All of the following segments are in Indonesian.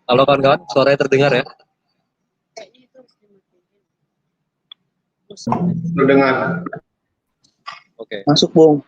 Halo kawan-kawan, suaranya terdengar ya? Terdengar. Oke. Masuk, Bung.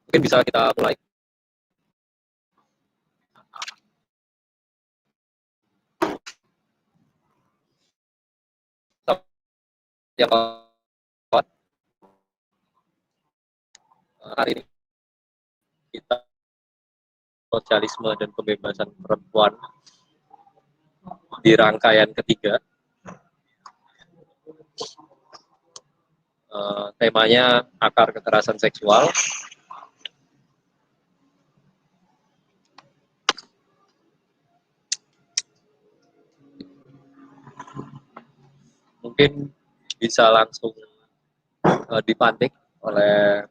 Mungkin bisa kita mulai. Ya kawan, hari ini kita sosialisme dan kebebasan perempuan di rangkaian ketiga. Temanya akar kekerasan seksual. Mungkin bisa langsung dipantik oleh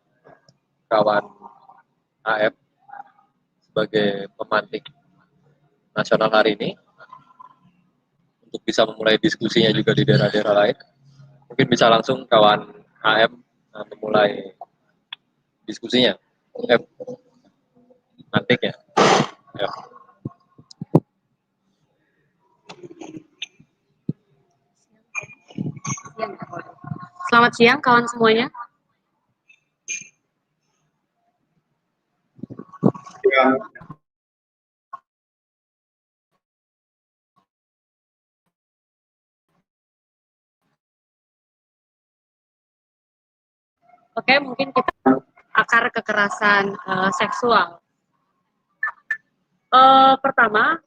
kawan AF sebagai pemantik nasional hari ini untuk bisa memulai diskusinya juga di daerah-daerah lain. Mungkin bisa langsung kawan AM memulai diskusinya. Mantik ya. Ya. Selamat siang kawan semuanya. Ya. Oke, mungkin kita akar kekerasan seksual. Pertama,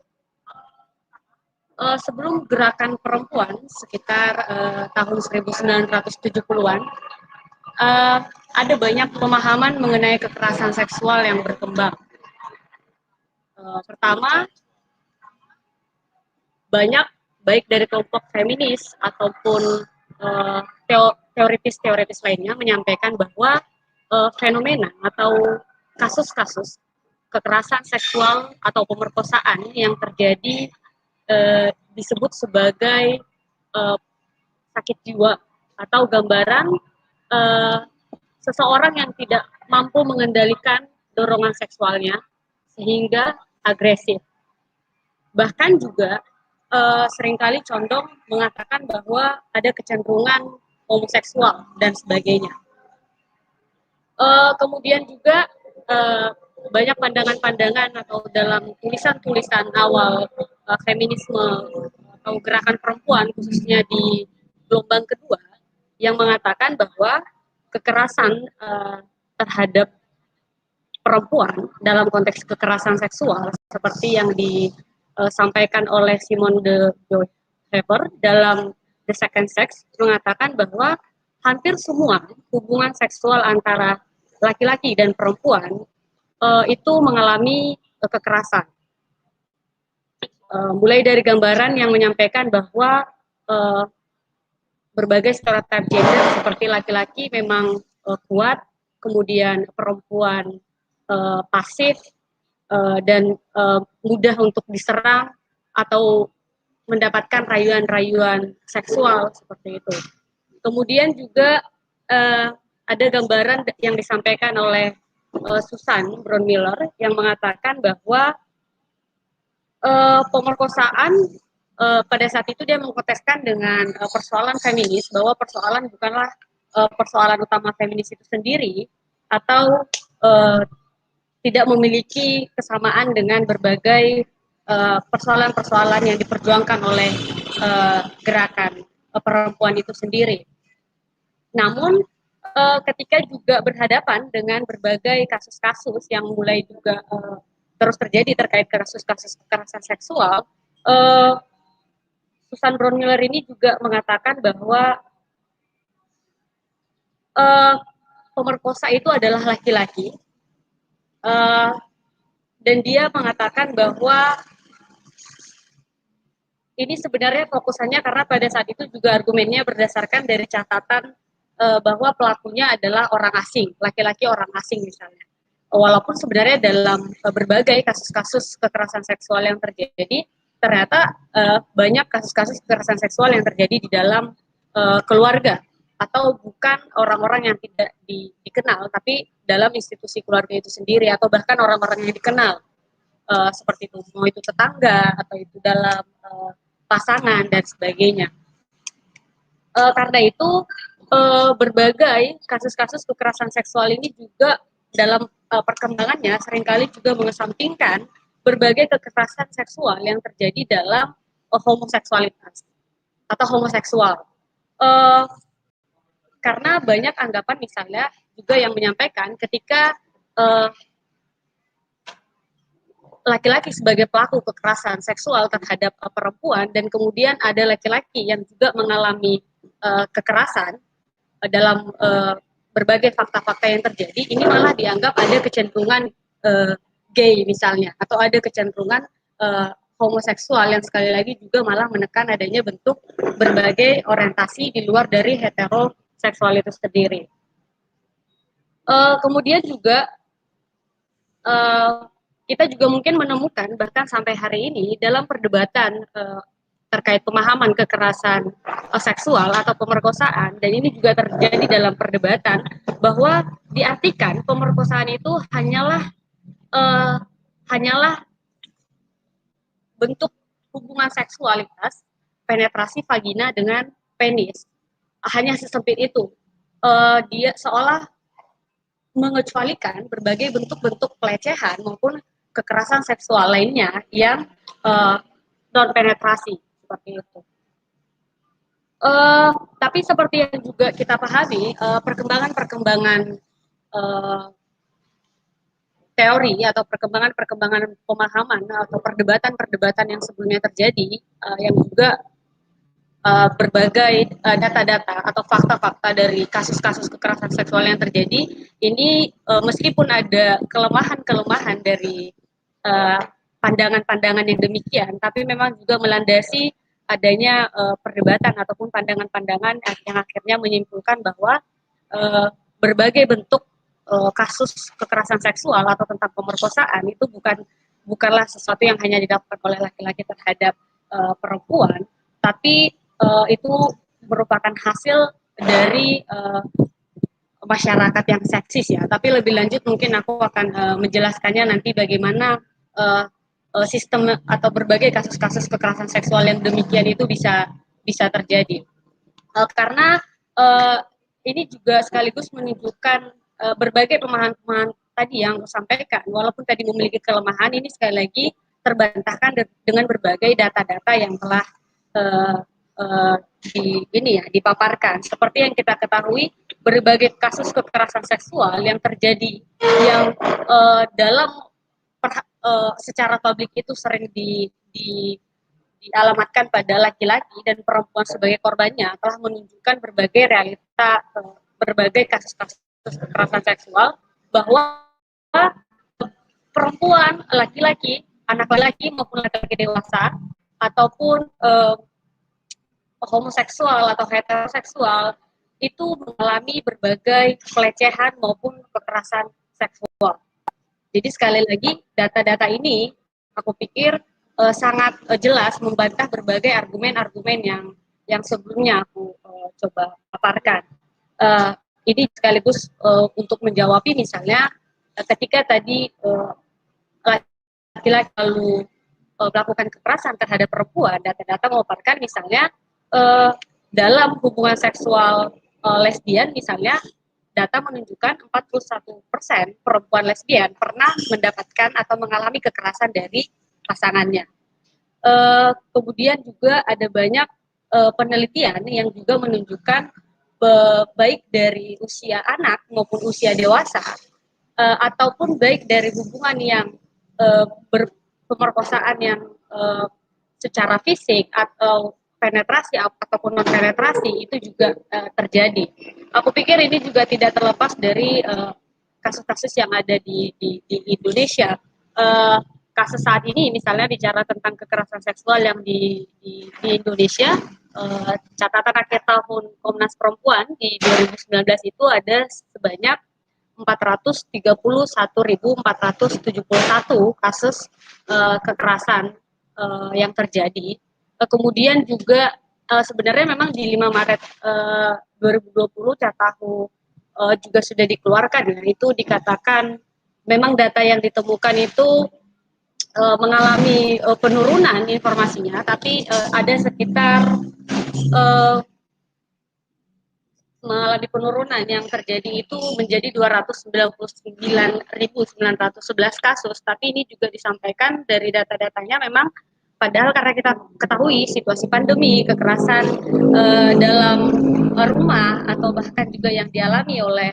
sebelum gerakan perempuan sekitar tahun 1970-an, ada banyak pemahaman mengenai kekerasan seksual yang berkembang. Pertama, banyak baik dari kelompok feminis ataupun teoritis lainnya menyampaikan bahwa fenomena atau kasus-kasus kekerasan seksual atau pemerkosaan yang terjadi disebut sebagai sakit jiwa atau gambaran seseorang yang tidak mampu mengendalikan dorongan seksualnya sehingga agresif. Bahkan juga seringkali condong mengatakan bahwa ada kecenderungan homoseksual dan sebagainya. Kemudian juga banyak pandangan-pandangan atau dalam tulisan-tulisan awal feminisme atau gerakan perempuan khususnya di gelombang kedua yang mengatakan bahwa kekerasan terhadap perempuan dalam konteks kekerasan seksual seperti yang disampaikan oleh Simone de Beauvoir dalam The Second Sex mengatakan bahwa hampir semua hubungan seksual antara laki-laki dan perempuan itu mengalami kekerasan. Mulai dari gambaran yang menyampaikan bahwa berbagai stereotip gender seperti laki-laki memang kuat, kemudian perempuan pasif dan mudah untuk diserang atau mendapatkan rayuan-rayuan seksual seperti itu. Kemudian juga ada gambaran yang disampaikan oleh Susan Brown-Miller yang mengatakan bahwa pemerkosaan pada saat itu dia mengkonteskan dengan persoalan feminis bahwa persoalan bukanlah persoalan utama feminis itu sendiri atau tidak memiliki kesamaan dengan berbagai persoalan-persoalan yang diperjuangkan oleh gerakan perempuan itu sendiri. Namun ketika juga berhadapan dengan berbagai kasus-kasus yang mulai juga terus terjadi terkait kasus-kasus kekerasan seksual, Susan Brown-Miller ini juga mengatakan bahwa pemerkosa itu adalah laki-laki, dan dia mengatakan bahwa ini sebenarnya fokusannya karena pada saat itu juga argumennya berdasarkan dari catatan bahwa pelakunya adalah orang asing, laki-laki orang asing misalnya. Walaupun sebenarnya dalam berbagai kasus-kasus kekerasan seksual yang terjadi, ternyata banyak kasus-kasus kekerasan seksual yang terjadi di dalam keluarga atau bukan orang-orang yang tidak dikenal, tapi dalam institusi keluarga itu sendiri atau bahkan orang-orang yang dikenal seperti itu, mau itu tetangga atau itu dalam pasangan dan sebagainya. Karena itu berbagai kasus-kasus kekerasan seksual ini juga dalam perkembangannya seringkali juga mengesampingkan berbagai kekerasan seksual yang terjadi dalam homoseksualitas atau homoseksual. Karena banyak anggapan misalnya juga yang menyampaikan ketika laki-laki sebagai pelaku kekerasan seksual terhadap perempuan dan kemudian ada laki-laki yang juga mengalami kekerasan dalam berbagai fakta-fakta yang terjadi, ini malah dianggap ada kecenderungan gay misalnya, atau ada kecenderungan homoseksual yang sekali lagi juga malah menekan adanya bentuk berbagai orientasi di luar dari heteroseksual itu sendiri. Kemudian juga kita juga mungkin menemukan bahkan sampai hari ini dalam perdebatan terkait pemahaman kekerasan seksual atau pemerkosaan, dan ini juga terjadi dalam perdebatan bahwa diartikan pemerkosaan itu hanyalah bentuk hubungan seksualitas penetrasi vagina dengan penis, hanya sesempit itu. Dia seolah mengecualikan berbagai bentuk-bentuk pelecehan maupun kekerasan seksual lainnya yang non penetrasi seperti itu. Tapi seperti yang juga kita pahami, perkembangan-perkembangan teori atau perkembangan-perkembangan pemahaman atau perdebatan-perdebatan yang sebelumnya terjadi, yang juga berbagai data-data atau fakta-fakta dari kasus-kasus kekerasan seksual yang terjadi, ini meskipun ada kelemahan-kelemahan dari pandangan-pandangan yang demikian, tapi memang juga melandasi adanya perdebatan ataupun pandangan-pandangan yang akhirnya menyimpulkan bahwa berbagai bentuk kasus kekerasan seksual atau tentang pemerkosaan itu bukanlah sesuatu yang hanya dilakukan oleh laki-laki terhadap perempuan, tapi itu merupakan hasil dari masyarakat yang seksis ya. Tapi lebih lanjut mungkin aku akan menjelaskannya nanti bagaimana sistem atau berbagai kasus-kasus kekerasan seksual yang demikian itu bisa terjadi. Karena ini juga sekaligus menunjukkan berbagai pemahaman tadi yang aku sampaikan, walaupun tadi memiliki kelemahan, ini sekali lagi terbantahkan dengan berbagai data-data yang telah dipaparkan. Seperti yang kita ketahui, berbagai kasus kekerasan seksual yang terjadi yang dalam secara publik itu sering dialamatkan pada laki-laki dan perempuan sebagai korbannya, telah menunjukkan berbagai realita berbagai kasus-kasus kekerasan seksual bahwa perempuan, laki-laki, anak laki-laki maupun laki-laki dewasa ataupun homoseksual atau heteroseksual itu mengalami berbagai pelecehan maupun kekerasan seksual. Jadi sekali lagi data-data ini aku pikir sangat jelas membantah berbagai argumen-argumen yang sebelumnya aku coba paparkan. Ini sekaligus untuk menjawab misalnya ketika tadi laki-laki lalu melakukan kekerasan terhadap perempuan, data-data memaparkan misalnya dalam hubungan seksual lesbian misalnya, data menunjukkan 41% perempuan lesbian pernah mendapatkan atau mengalami kekerasan dari pasangannya. Kemudian juga ada banyak penelitian yang juga menunjukkan baik dari usia anak maupun usia dewasa, ataupun baik dari hubungan yang pemerkosaan yang secara fisik atau penetrasi ataupun non penetrasi itu juga terjadi. Aku pikir ini juga tidak terlepas dari kasus-kasus yang ada di Indonesia. Kasus saat ini misalnya bicara tentang kekerasan seksual yang di Indonesia, catatan akhir tahun Komnas Perempuan di 2019 itu ada sebanyak 431.471 kasus kekerasan yang terjadi. Kemudian juga sebenarnya memang di 5 Maret 2020 Catahu juga sudah dikeluarkan, ya, itu dikatakan memang data yang ditemukan itu mengalami penurunan informasinya, tapi ada sekitar mengalami penurunan yang terjadi itu menjadi 299.911 kasus, tapi ini juga disampaikan dari data-datanya memang padahal karena kita ketahui situasi pandemi, kekerasan dalam rumah atau bahkan juga yang dialami oleh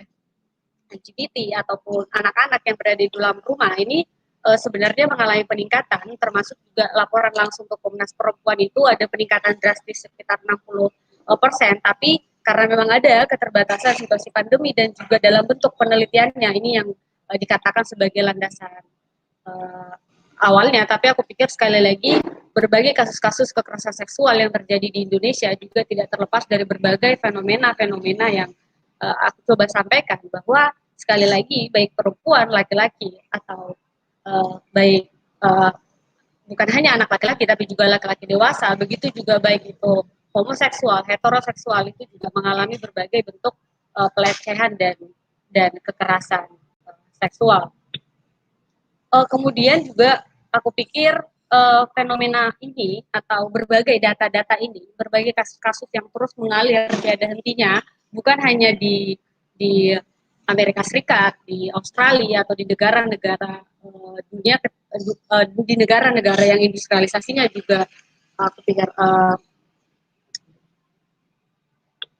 LGBT ataupun anak-anak yang berada di dalam rumah ini sebenarnya mengalami peningkatan, termasuk juga laporan langsung ke Komnas Perempuan itu ada peningkatan drastis sekitar 60%, tapi karena memang ada keterbatasan situasi pandemi dan juga dalam bentuk penelitiannya ini yang dikatakan sebagai landasan awalnya, tapi aku pikir sekali lagi berbagai kasus-kasus kekerasan seksual yang terjadi di Indonesia juga tidak terlepas dari berbagai fenomena-fenomena yang aku coba sampaikan, bahwa sekali lagi baik perempuan, laki-laki atau baik bukan hanya anak laki-laki tapi juga laki-laki dewasa, begitu juga baik itu homoseksual, heteroseksual itu juga mengalami berbagai bentuk pelecehan dan kekerasan seksual. Kemudian juga aku pikir fenomena ini atau berbagai data-data ini, berbagai kasus-kasus yang terus mengalir tiada hentinya, bukan hanya di Amerika Serikat, di Australia atau di negara-negara dunia, di negara-negara yang industrialisasinya juga aku pikir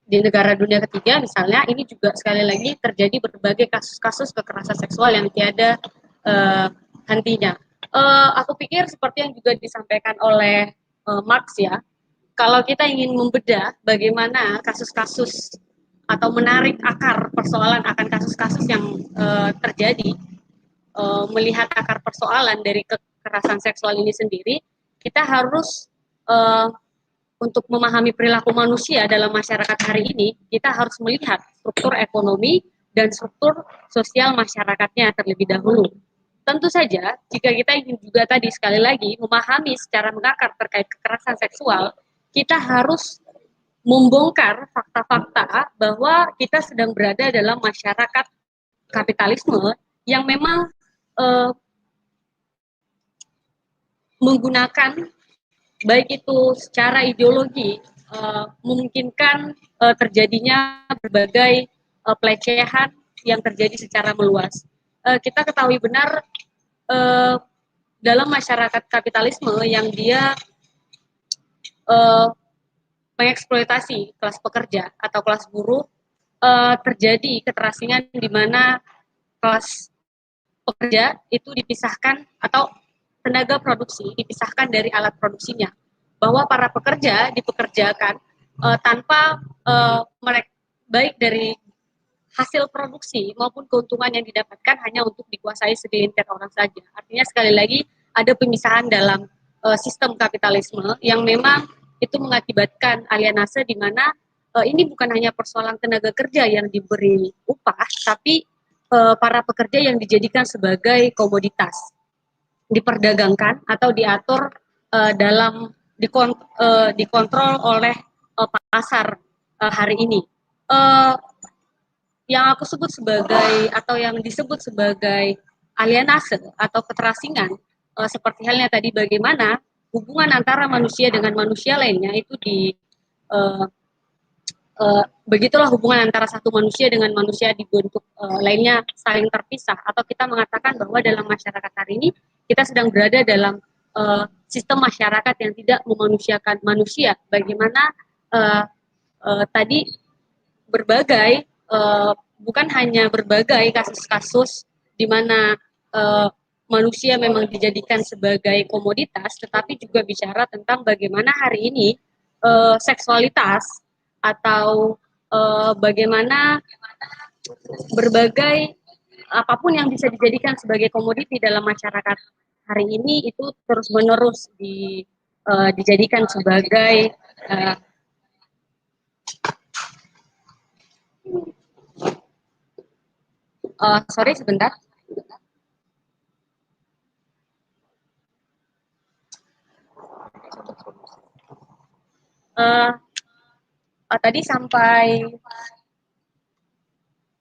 di negara dunia ketiga misalnya, ini juga sekali lagi terjadi berbagai kasus-kasus kekerasan seksual yang tiada hentinya. Aku pikir seperti yang juga disampaikan oleh Marx, ya, kalau kita ingin membedah bagaimana kasus-kasus atau menarik akar persoalan akan kasus-kasus yang terjadi, melihat akar persoalan dari kekerasan seksual ini sendiri, kita harus untuk memahami perilaku manusia dalam masyarakat hari ini, kita harus melihat struktur ekonomi dan struktur sosial masyarakatnya terlebih dahulu. Tentu saja, jika kita ingin juga tadi sekali lagi memahami secara mengakar terkait kekerasan seksual, kita harus membongkar fakta-fakta bahwa kita sedang berada dalam masyarakat kapitalisme yang memang menggunakan baik itu secara ideologi memungkinkan terjadinya berbagai pelecehan yang terjadi secara meluas. Kita ketahui benar dalam masyarakat kapitalisme yang dia mengeksploitasi kelas pekerja atau kelas buruh, terjadi keterasingan di mana kelas pekerja itu dipisahkan atau tenaga produksi dipisahkan dari alat produksinya, bahwa para pekerja dipekerjakan tanpa mereka baik dari hasil produksi maupun keuntungan yang didapatkan hanya untuk dikuasai segelintir orang saja. Artinya sekali lagi ada pemisahan dalam sistem kapitalisme yang memang itu mengakibatkan alienase, di mana ini bukan hanya persoalan tenaga kerja yang diberi upah, tapi para pekerja yang dijadikan sebagai komoditas, diperdagangkan atau diatur dalam dikontrol oleh pasar hari ini. Yang aku sebut sebagai atau yang disebut sebagai alienase atau keterasingan, seperti halnya tadi bagaimana hubungan antara manusia dengan manusia lainnya itu begitulah hubungan antara satu manusia dengan manusia dibentuk lainnya saling terpisah, atau kita mengatakan bahwa dalam masyarakat hari ini kita sedang berada dalam sistem masyarakat yang tidak memanusiakan manusia. Bagaimana tadi berbagai bukan hanya berbagai kasus-kasus di mana manusia memang dijadikan sebagai komoditas, tetapi juga bicara tentang bagaimana hari ini seksualitas atau bagaimana berbagai apapun yang bisa dijadikan sebagai komoditi dalam masyarakat hari ini itu terus-menerus dijadikan sebagai Sorry sebentar. Tadi sampai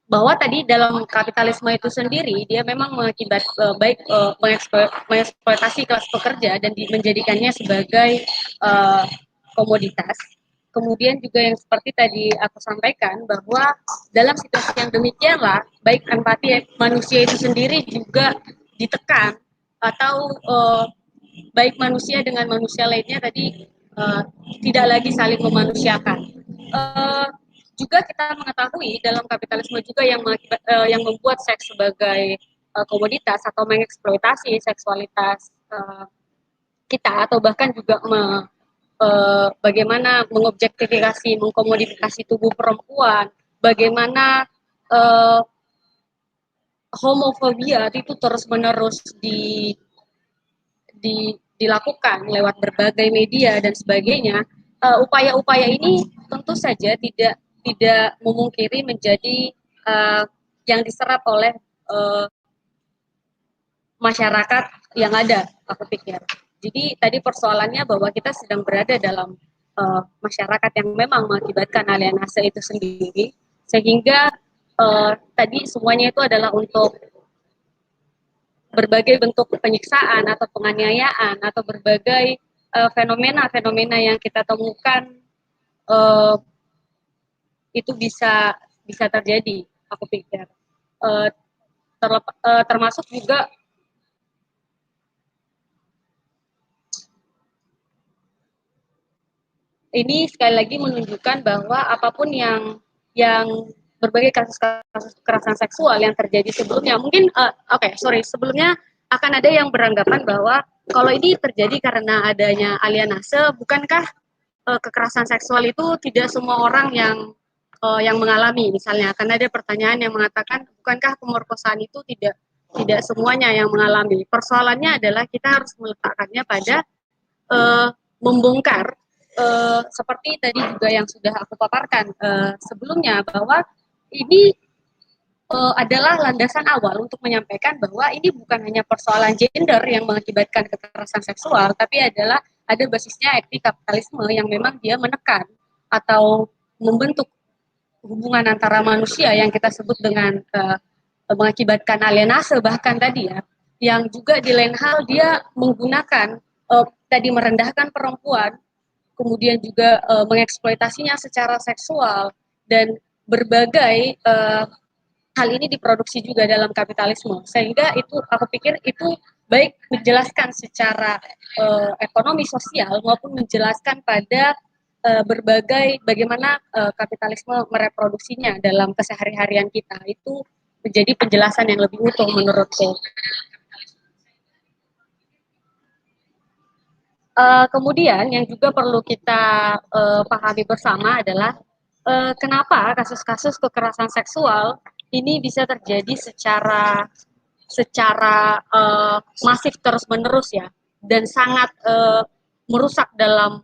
bahwa tadi dalam kapitalisme itu sendiri dia memang mengeksploitasi kelas pekerja dan menjadikannya sebagai komoditas. Kemudian juga yang seperti tadi aku sampaikan bahwa dalam situasi yang demikianlah baik empati manusia itu sendiri juga ditekan atau baik manusia dengan manusia lainnya tadi tidak lagi saling memanusiakan. Juga kita mengetahui dalam kapitalisme juga yang membuat seks sebagai komoditas atau mengeksploitasi seksualitas kita atau bahkan juga bagaimana mengobjektifikasi, mengkomodifikasi tubuh perempuan, bagaimana homofobia itu terus-menerus dilakukan lewat berbagai media dan sebagainya. Upaya-upaya ini tentu saja tidak memungkiri menjadi yang diserap oleh masyarakat yang ada, aku pikir. Jadi tadi persoalannya bahwa kita sedang berada dalam masyarakat yang memang mengakibatkan alienase itu sendiri, sehingga tadi semuanya itu adalah untuk berbagai bentuk penyiksaan atau penganiayaan atau berbagai fenomena-fenomena yang kita temukan itu bisa terjadi, aku pikir. Termasuk juga ini sekali lagi menunjukkan bahwa apapun yang berbagai kasus kekerasan seksual yang terjadi sebelumnya, mungkin sebelumnya akan ada yang beranggapan bahwa kalau ini terjadi karena adanya alienase, bukankah kekerasan seksual itu tidak semua orang yang mengalami? Misalnya akan ada pertanyaan yang mengatakan, bukankah pemerkosaan itu tidak semuanya yang mengalami? Persoalannya adalah kita harus meletakkannya pada membongkar seperti tadi juga yang sudah aku paparkan sebelumnya, bahwa ini adalah landasan awal untuk menyampaikan bahwa ini bukan hanya persoalan gender yang mengakibatkan kekerasan seksual, tapi ada basisnya etik kapitalisme yang memang dia menekan atau membentuk hubungan antara manusia yang kita sebut dengan mengakibatkan alienase bahkan tadi ya, yang juga di lain hal dia menggunakan tadi merendahkan perempuan, kemudian juga mengeksploitasinya secara seksual, dan berbagai hal ini diproduksi juga dalam kapitalisme, sehingga itu aku pikir itu baik menjelaskan secara ekonomi sosial maupun menjelaskan pada berbagai bagaimana kapitalisme mereproduksinya dalam kesehari-harian kita, itu menjadi penjelasan yang lebih utuh menurutku. Kemudian yang juga perlu kita pahami bersama adalah kenapa kasus-kasus kekerasan seksual ini bisa terjadi secara masif terus-menerus ya, dan sangat merusak dalam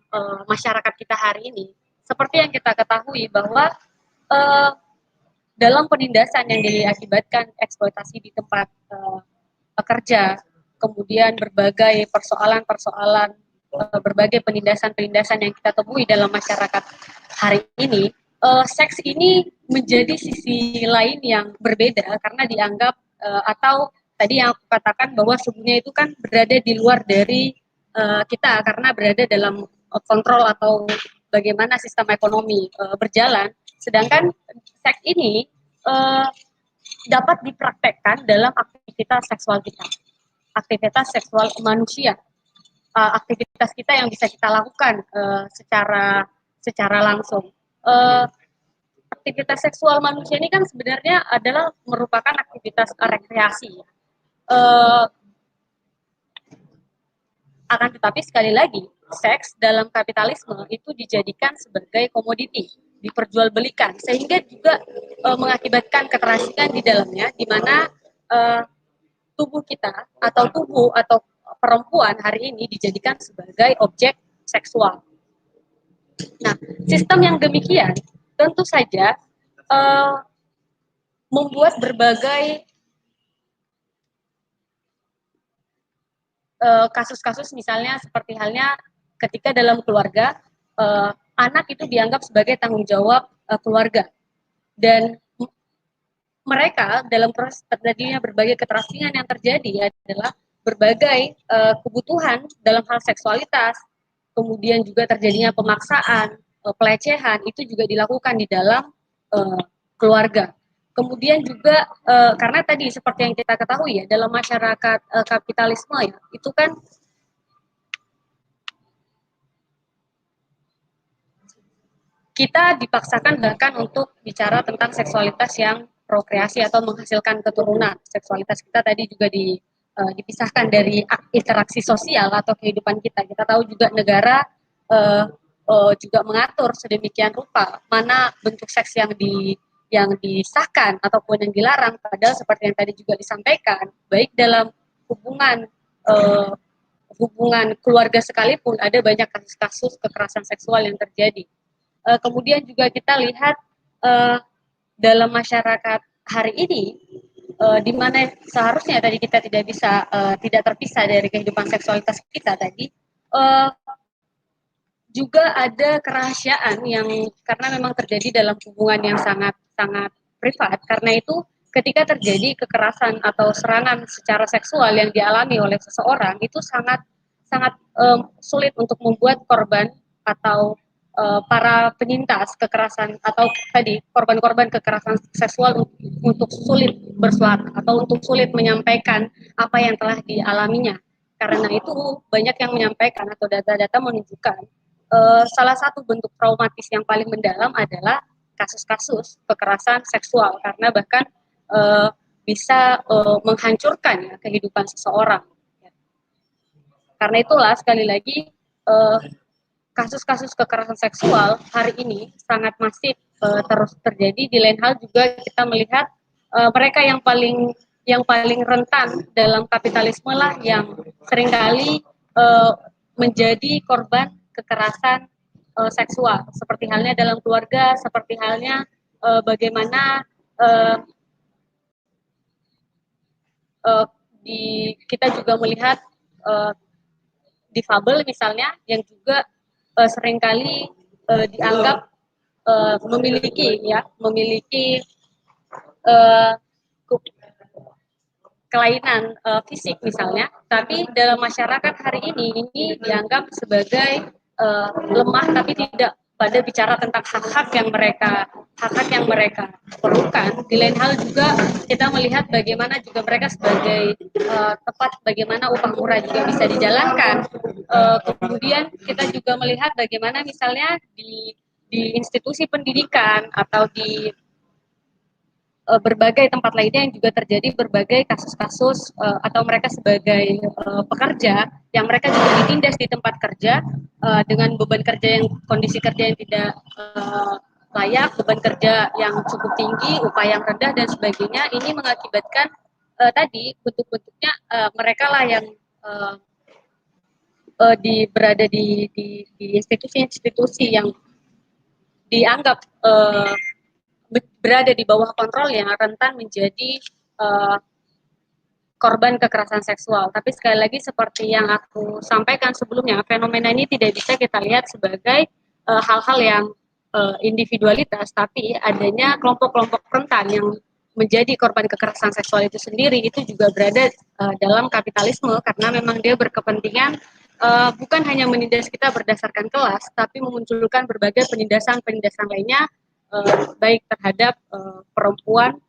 masyarakat kita hari ini. Seperti yang kita ketahui bahwa dalam penindasan yang diakibatkan eksploitasi di tempat pekerja, kemudian berbagai persoalan-persoalan, berbagai penindasan-penindasan yang kita temui dalam masyarakat hari ini, seks ini menjadi sisi lain yang berbeda karena dianggap atau tadi yang aku katakan bahwa sebelumnya itu kan berada di luar dari kita karena berada dalam kontrol atau bagaimana sistem ekonomi berjalan, sedangkan seks ini dapat dipraktekkan dalam aktivitas seksual kita, aktivitas seksual manusia, aktivitas kita yang bisa kita lakukan secara langsung. Aktivitas seksual manusia ini kan sebenarnya adalah merupakan aktivitas rekreasi. Akan tetapi sekali lagi, seks dalam kapitalisme itu dijadikan sebagai komoditi, diperjualbelikan, sehingga juga mengakibatkan keterasikan di dalamnya, di mana tubuh kita atau perempuan hari ini dijadikan sebagai objek seksual. Nah, sistem yang demikian tentu saja membuat berbagai kasus-kasus, misalnya seperti halnya ketika dalam keluarga anak itu dianggap sebagai tanggung jawab keluarga, dan mereka dalam proses terjadinya berbagai keterasingan yang terjadi adalah berbagai kebutuhan dalam hal seksualitas, kemudian juga terjadinya pemaksaan, pelecehan itu juga dilakukan di dalam keluarga. Kemudian juga karena tadi seperti yang kita ketahui ya, dalam masyarakat kapitalisme ya, itu kan kita dipaksakan bahkan untuk bicara tentang seksualitas yang prokreasi atau menghasilkan keturunan. Seksualitas kita tadi juga dipisahkan dari interaksi sosial atau kehidupan kita. Kita tahu juga negara juga mengatur sedemikian rupa mana bentuk seks yang disahkan ataupun yang dilarang. Padahal seperti yang tadi juga disampaikan, baik dalam hubungan hubungan keluarga sekalipun ada banyak kasus-kasus kekerasan seksual yang terjadi. Kemudian juga kita lihat dalam masyarakat hari ini, di mana seharusnya tadi kita tidak bisa tidak terpisah dari kehidupan seksualitas kita tadi, juga ada kerahasiaan yang karena memang terjadi dalam hubungan yang sangat privat. Karena itu ketika terjadi kekerasan atau serangan secara seksual yang dialami oleh seseorang, itu sangat sulit untuk membuat korban atau para penyintas kekerasan atau tadi korban-korban kekerasan seksual untuk sulit bersuara atau untuk sulit menyampaikan apa yang telah dialaminya. Karena itu banyak yang menyampaikan atau data-data menunjukkan salah satu bentuk traumatis yang paling mendalam adalah kasus-kasus kekerasan seksual, karena bahkan bisa menghancurkan ya, kehidupan seseorang. Karena itulah sekali lagi kasus-kasus kekerasan seksual hari ini sangat masif terus terjadi. Di lain hal juga kita melihat mereka yang paling rentan dalam kapitalisme lah yang seringkali menjadi korban kekerasan seksual, seperti halnya dalam keluarga, seperti halnya bagaimana kita juga melihat difabel misalnya yang juga seringkali dianggap memiliki kelainan fisik misalnya, tapi dalam masyarakat hari ini dianggap sebagai lemah, tapi tidak pada bicara tentang hak-hak yang mereka perlukan. Di lain hal juga kita melihat bagaimana juga mereka sebagai tempat bagaimana upah murah juga bisa dijalankan. Kemudian kita juga melihat bagaimana misalnya di institusi pendidikan atau di berbagai tempat lainnya yang juga terjadi berbagai kasus-kasus atau mereka sebagai pekerja yang mereka juga ditindas di tempat kerja dengan beban kerja yang kondisi kerja yang tidak layak, beban kerja yang cukup tinggi, upah yang rendah dan sebagainya. Ini mengakibatkan tadi bentuk-bentuknya mereka lah yang berada di institusi-institusi yang dianggap berada di bawah kontrol yang rentan menjadi korban kekerasan seksual. Tapi sekali lagi seperti yang aku sampaikan sebelumnya, fenomena ini tidak bisa kita lihat sebagai hal-hal yang individualitas, tapi adanya kelompok-kelompok rentan yang menjadi korban kekerasan seksual itu sendiri itu juga berada dalam kapitalisme, karena memang dia berkepentingan bukan hanya menindas kita berdasarkan kelas, tapi memunculkan berbagai penindasan-penindasan lainnya, baik terhadap perempuan,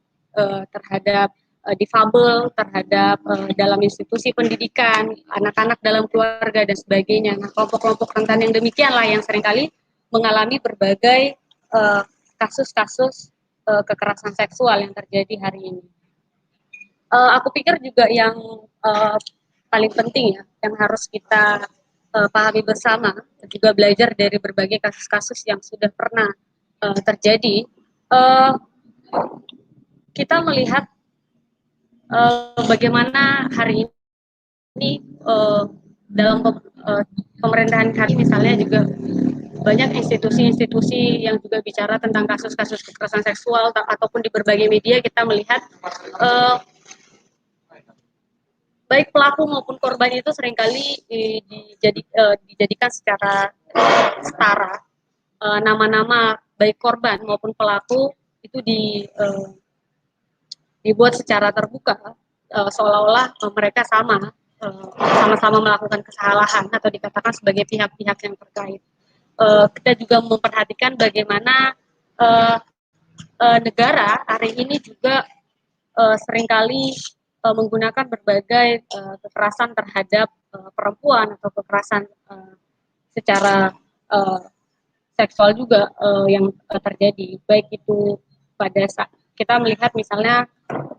terhadap difabel, terhadap dalam institusi pendidikan, anak-anak dalam keluarga dan sebagainya. Nah, kelompok-kelompok rentan yang demikianlah yang seringkali mengalami berbagai kasus-kasus kekerasan seksual yang terjadi hari ini. Aku pikir juga yang paling penting ya, yang harus kita pahami bersama, juga belajar dari berbagai kasus-kasus yang sudah pernah terjadi, kita melihat bagaimana hari ini dalam pemerintahan kami misalnya juga banyak institusi-institusi yang juga bicara tentang kasus-kasus kekerasan seksual ataupun di berbagai media kita melihat baik pelaku maupun korban itu seringkali dijadikan secara setara. Nama-nama baik korban maupun pelaku itu dibuat secara terbuka, seolah-olah mereka sama-sama melakukan kesalahan atau dikatakan sebagai pihak-pihak yang terkait. Kita juga memperhatikan bagaimana negara hari ini juga seringkali menggunakan berbagai kekerasan terhadap perempuan atau kekerasan secara seksual juga yang terjadi, baik itu pada saat kita melihat misalnya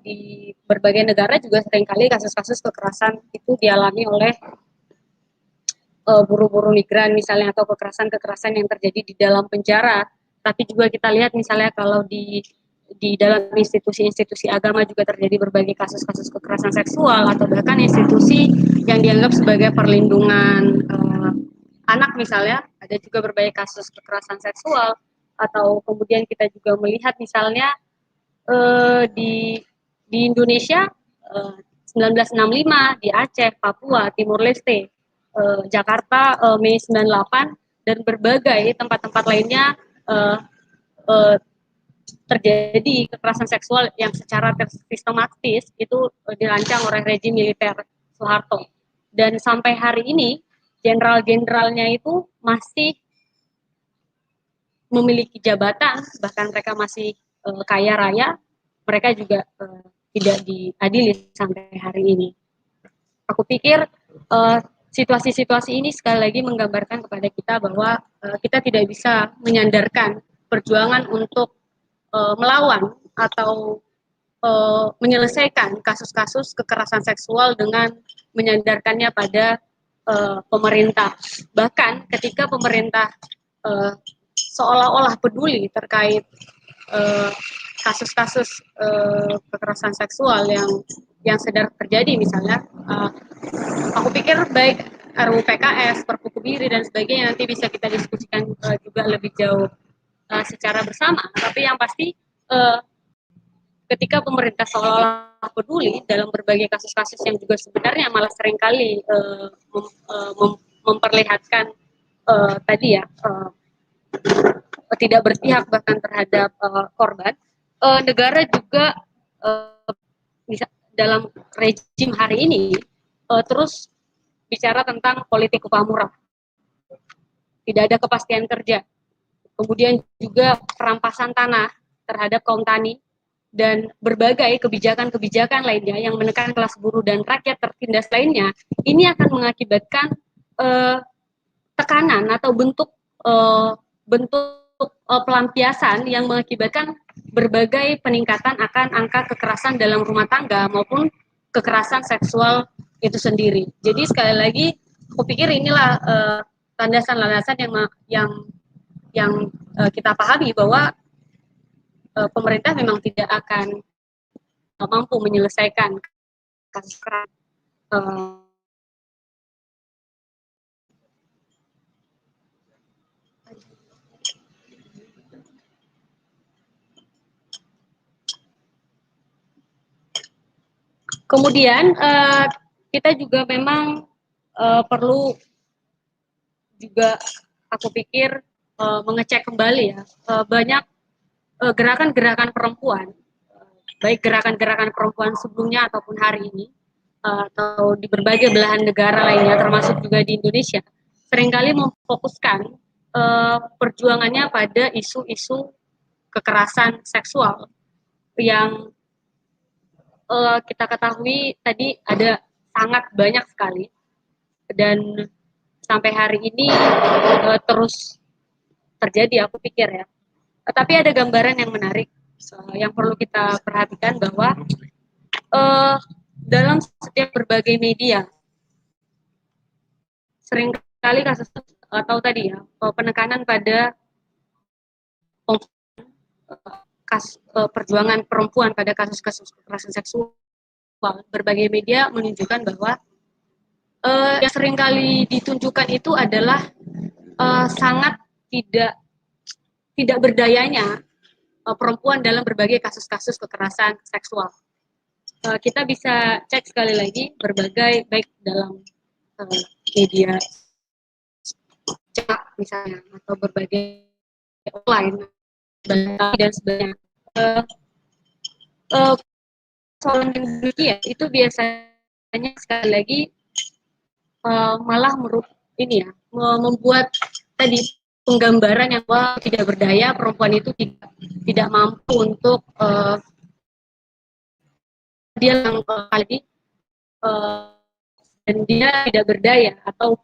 di berbagai negara juga seringkali kasus-kasus kekerasan itu dialami oleh buruh-buruh migran misalnya, atau kekerasan-kekerasan yang terjadi di dalam penjara. Tapi juga kita lihat misalnya kalau di dalam institusi-institusi agama juga terjadi berbagai kasus-kasus kekerasan seksual, atau bahkan institusi yang dianggap sebagai perlindungan anak misalnya, ada juga berbagai kasus kekerasan seksual. Atau kemudian kita juga melihat misalnya di Indonesia 1965 di Aceh, Papua, Timur Leste, Jakarta Mei 98, dan berbagai tempat-tempat lainnya terjadi kekerasan seksual yang secara sistematis itu dirancang oleh rejim militer Soeharto. Dan sampai hari ini jenderal-jenderalnya itu masih memiliki jabatan, bahkan mereka masih kaya raya, mereka juga tidak diadili sampai hari ini. Aku pikir situasi-situasi ini sekali lagi menggambarkan kepada kita bahwa kita tidak bisa menyandarkan perjuangan untuk melawan atau menyelesaikan kasus-kasus kekerasan seksual dengan menyandarkannya pada pemerintah. Bahkan ketika pemerintah seolah-olah peduli terkait kasus-kasus kekerasan seksual yang sedang terjadi misalnya, aku pikir baik RUU PKS, Perpu Kebiri dan sebagainya nanti bisa kita diskusikan juga lebih jauh secara bersama. Tapi yang pasti ketika pemerintah seolah-olah peduli dalam berbagai kasus-kasus yang juga sebenarnya malah seringkali memperlihatkan tadi ya tidak berpihak bahkan terhadap korban, negara juga bisa dalam rejim hari ini terus bicara tentang politik upah murah, tidak ada kepastian kerja, kemudian juga perampasan tanah terhadap kaum tani, dan berbagai kebijakan-kebijakan lainnya yang menekan kelas buruh dan rakyat tertindas lainnya. Ini akan mengakibatkan tekanan atau bentuk pelampiasan yang mengakibatkan berbagai peningkatan akan angka kekerasan dalam rumah tangga maupun kekerasan seksual itu sendiri. Jadi sekali lagi, aku pikir inilah landasan-landasan yang kita pahami bahwa pemerintah memang tidak akan mampu menyelesaikan kasus kekerasan. Kemudian kita juga memang perlu juga, aku pikir, mengecek kembali ya banyak gerakan-gerakan perempuan, baik gerakan-gerakan perempuan sebelumnya ataupun hari ini, atau di berbagai belahan negara lainnya termasuk juga di Indonesia, seringkali memfokuskan perjuangannya pada isu-isu kekerasan seksual yang kita ketahui tadi ada sangat banyak sekali, dan sampai hari ini terus terjadi, aku pikir ya. Tapi ada gambaran yang menarik yang perlu kita perhatikan, bahwa dalam setiap berbagai media seringkali kasus atau tadi ya penekanan pada perjuangan perempuan pada kasus-kasus kekerasan seksual. Berbagai media menunjukkan bahwa yang seringkali ditunjukkan itu adalah sangat tidak tidak berdayanya perempuan dalam berbagai kasus-kasus kekerasan seksual. Kita bisa cek sekali lagi berbagai baik dalam media cetak misalnya atau berbagai online dan sebagainya. Soal yang demikian itu biasanya sekali lagi malah membuat tadi penggambaran yang bahwa tidak berdaya, perempuan itu tidak mampu untuk dia yang kali dan dia tidak berdaya, atau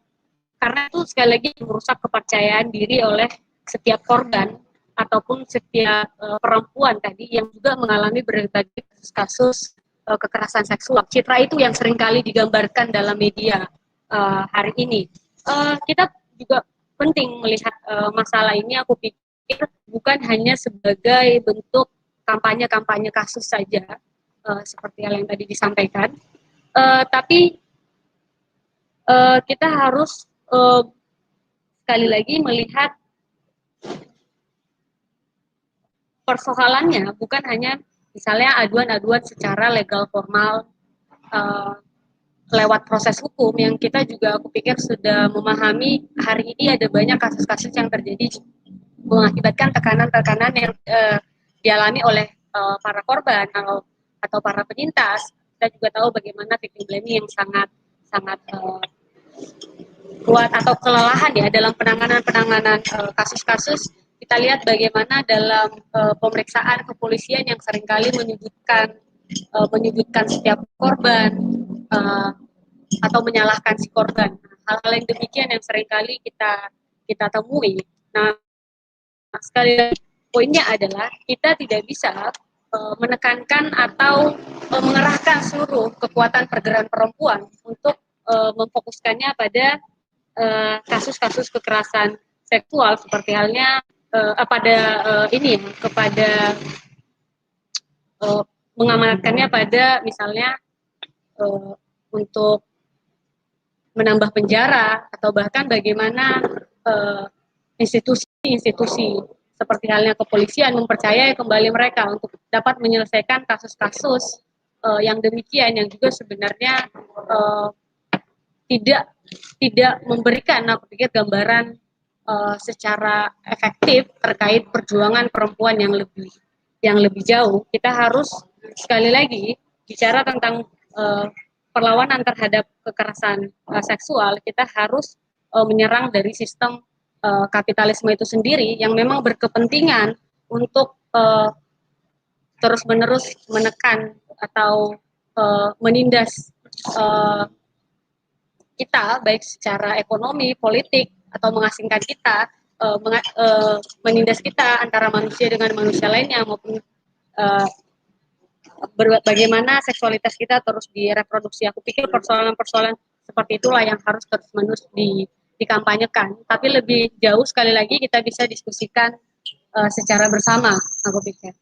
karena itu sekali lagi merusak kepercayaan diri oleh setiap korban ataupun setiap perempuan tadi yang juga mengalami berbagai kasus kekerasan seksual. Citra itu yang seringkali digambarkan dalam media hari ini. Kita juga penting melihat masalah ini, aku pikir bukan hanya sebagai bentuk kampanye-kampanye kasus saja, seperti hal yang tadi disampaikan, tapi kita harus sekali lagi melihat persoalannya bukan hanya misalnya aduan-aduan secara legal formal lewat proses hukum, yang kita juga aku pikir sudah memahami hari ini ada banyak kasus-kasus yang terjadi mengakibatkan tekanan-tekanan yang dialami oleh para korban atau para penyintas. Kita juga tahu bagaimana victim blaming yang sangat kuat atau kelelahan ya dalam penanganan kasus-kasus. Kita lihat bagaimana dalam pemeriksaan kepolisian yang seringkali menyudutkan setiap korban atau menyalahkan si korban. Hal-hal yang demikian yang seringkali kita temui. Nah, sekali lagi poinnya adalah kita tidak bisa menekankan atau mengerahkan seluruh kekuatan pergerakan perempuan untuk memfokuskannya pada kasus-kasus kekerasan seksual seperti halnya kepada mengamanatkannya pada misalnya untuk menambah penjara atau bahkan bagaimana institusi-institusi seperti halnya kepolisian mempercayai kembali mereka untuk dapat menyelesaikan kasus-kasus yang demikian, yang juga sebenarnya tidak memberikan, aku pikir, gambaran secara efektif terkait perjuangan perempuan yang lebih jauh. Kita harus sekali lagi bicara tentang perlawanan terhadap kekerasan seksual. Kita harus menyerang dari sistem kapitalisme itu sendiri yang memang berkepentingan untuk terus-menerus menekan atau menindas kita baik secara ekonomi, politik, atau mengasingkan kita, menindas kita antara manusia dengan manusia lainnya, maupun bagaimana seksualitas kita terus direproduksi. Aku pikir persoalan-persoalan seperti itulah yang harus terus-menerus dikampanyekan. Tapi lebih jauh sekali lagi kita bisa diskusikan secara bersama, aku pikir.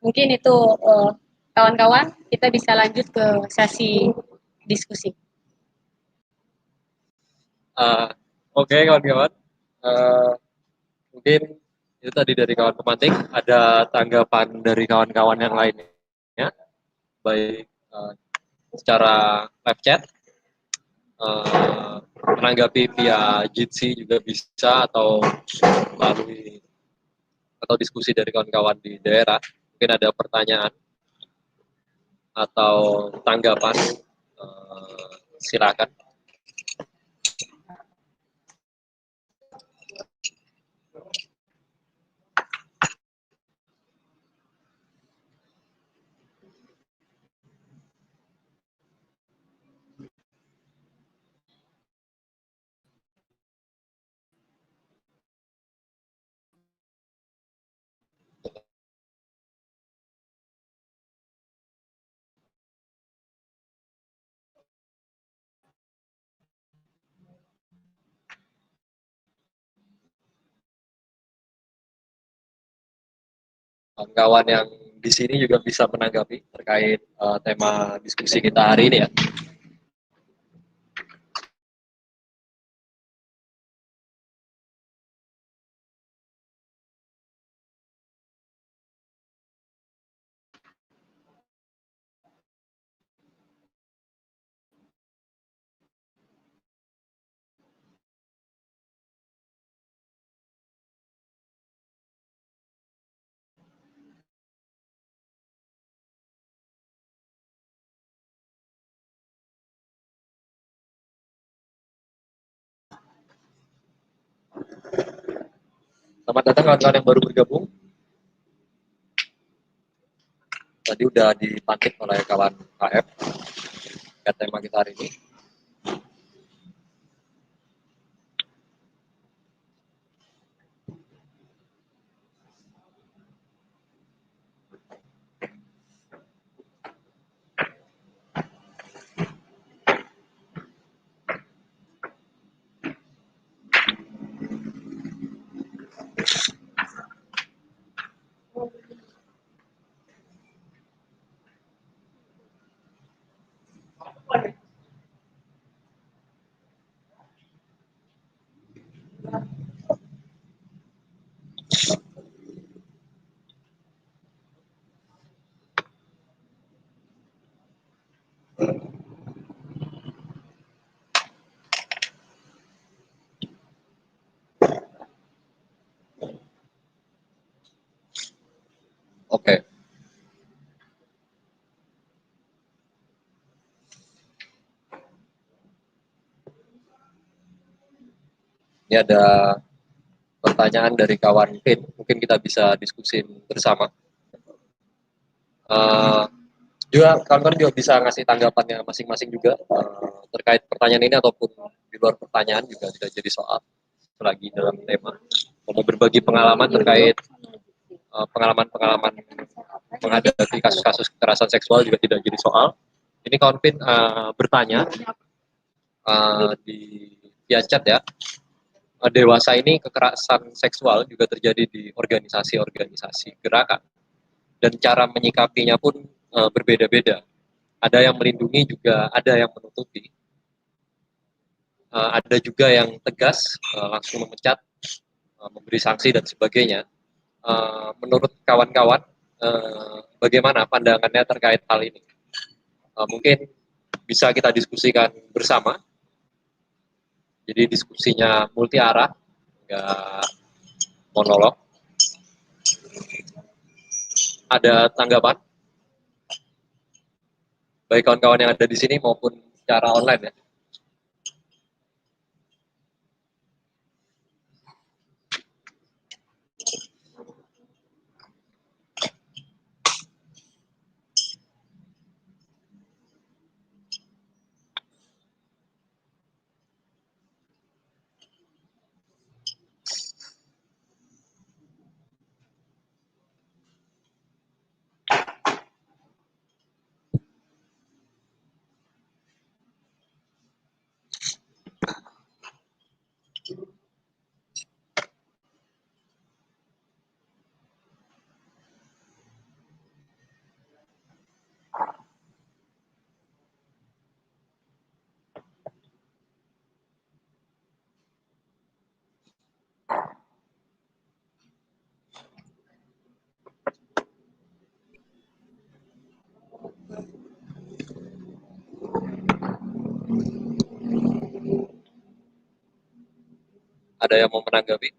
Mungkin itu kawan-kawan, kita bisa lanjut ke sesi diskusi. Oke, kawan-kawan. Mungkin itu tadi dari kawan pemantik. Ada tanggapan dari kawan-kawan yang lainnya, baik secara live chat, menanggapi via Jitsi juga bisa, atau melalui atau diskusi dari kawan-kawan di daerah. Mungkin ada pertanyaan atau tanggapan, silakan. Kawan yang di sini juga bisa menanggapi terkait tema diskusi kita hari ini ya. Selamat datang kawan-kawan yang baru bergabung. Tadi udah dipantik oleh kawan KF ke tema kita hari ini. Oke. Ini ada pertanyaan dari kawan Fit, mungkin kita bisa diskusi bersama. Juga kawan-kawan juga bisa ngasih tanggapannya masing-masing juga terkait pertanyaan ini ataupun di luar pertanyaan juga tidak jadi soal selagi dalam tema. Mau berbagi pengalaman terkait pengalaman-pengalaman menghadapi kasus-kasus kekerasan seksual juga tidak jadi soal. Ini kawan Fit bertanya di via chat ya. Dewasa ini kekerasan seksual juga terjadi di organisasi-organisasi gerakan dan cara menyikapinya pun berbeda-beda. Ada yang melindungi juga ada yang menutupi. Ada juga yang tegas langsung memecat, memberi sanksi dan sebagainya. Menurut kawan-kawan bagaimana pandangannya terkait hal ini? Mungkin bisa kita diskusikan bersama. Jadi diskusinya multi arah, nggak monolog. Ada tanggapan? Baik kawan-kawan yang ada di sini maupun secara online ya. Ada yang mau menanggapi?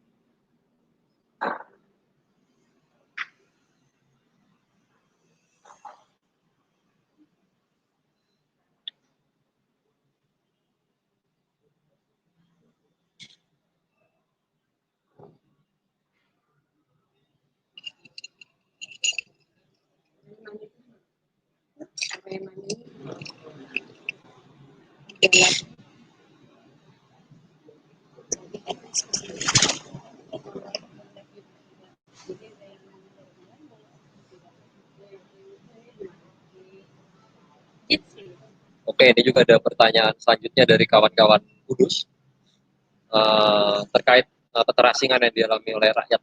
Oke, ini juga ada pertanyaan selanjutnya dari kawan-kawan Kudus terkait keterasingan yang dialami oleh rakyat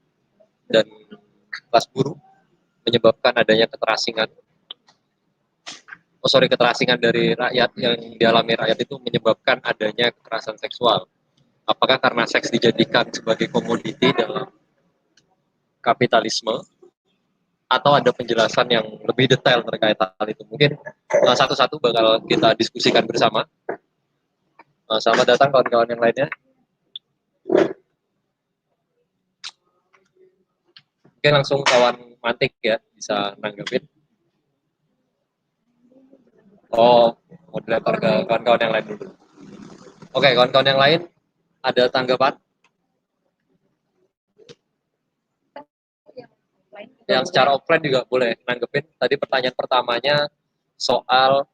dan kelas buruh menyebabkan adanya keterasingan. Keterasingan dari rakyat yang dialami rakyat itu menyebabkan adanya kekerasan seksual. Apakah karena seks dijadikan sebagai komoditi dalam kapitalisme atau ada penjelasan yang lebih detail terkait hal itu? Mungkin satu-satu bakal kita diskusikan bersama. Selamat datang kawan-kawan yang lainnya. Mungkin langsung kawan Mantik ya, bisa nanggepin. Oh, moderator ke kawan-kawan yang lain dulu. Oke, kawan-kawan yang lain ada tanggapan? yang secara offline juga boleh nanggepin. Tadi pertanyaan pertamanya soal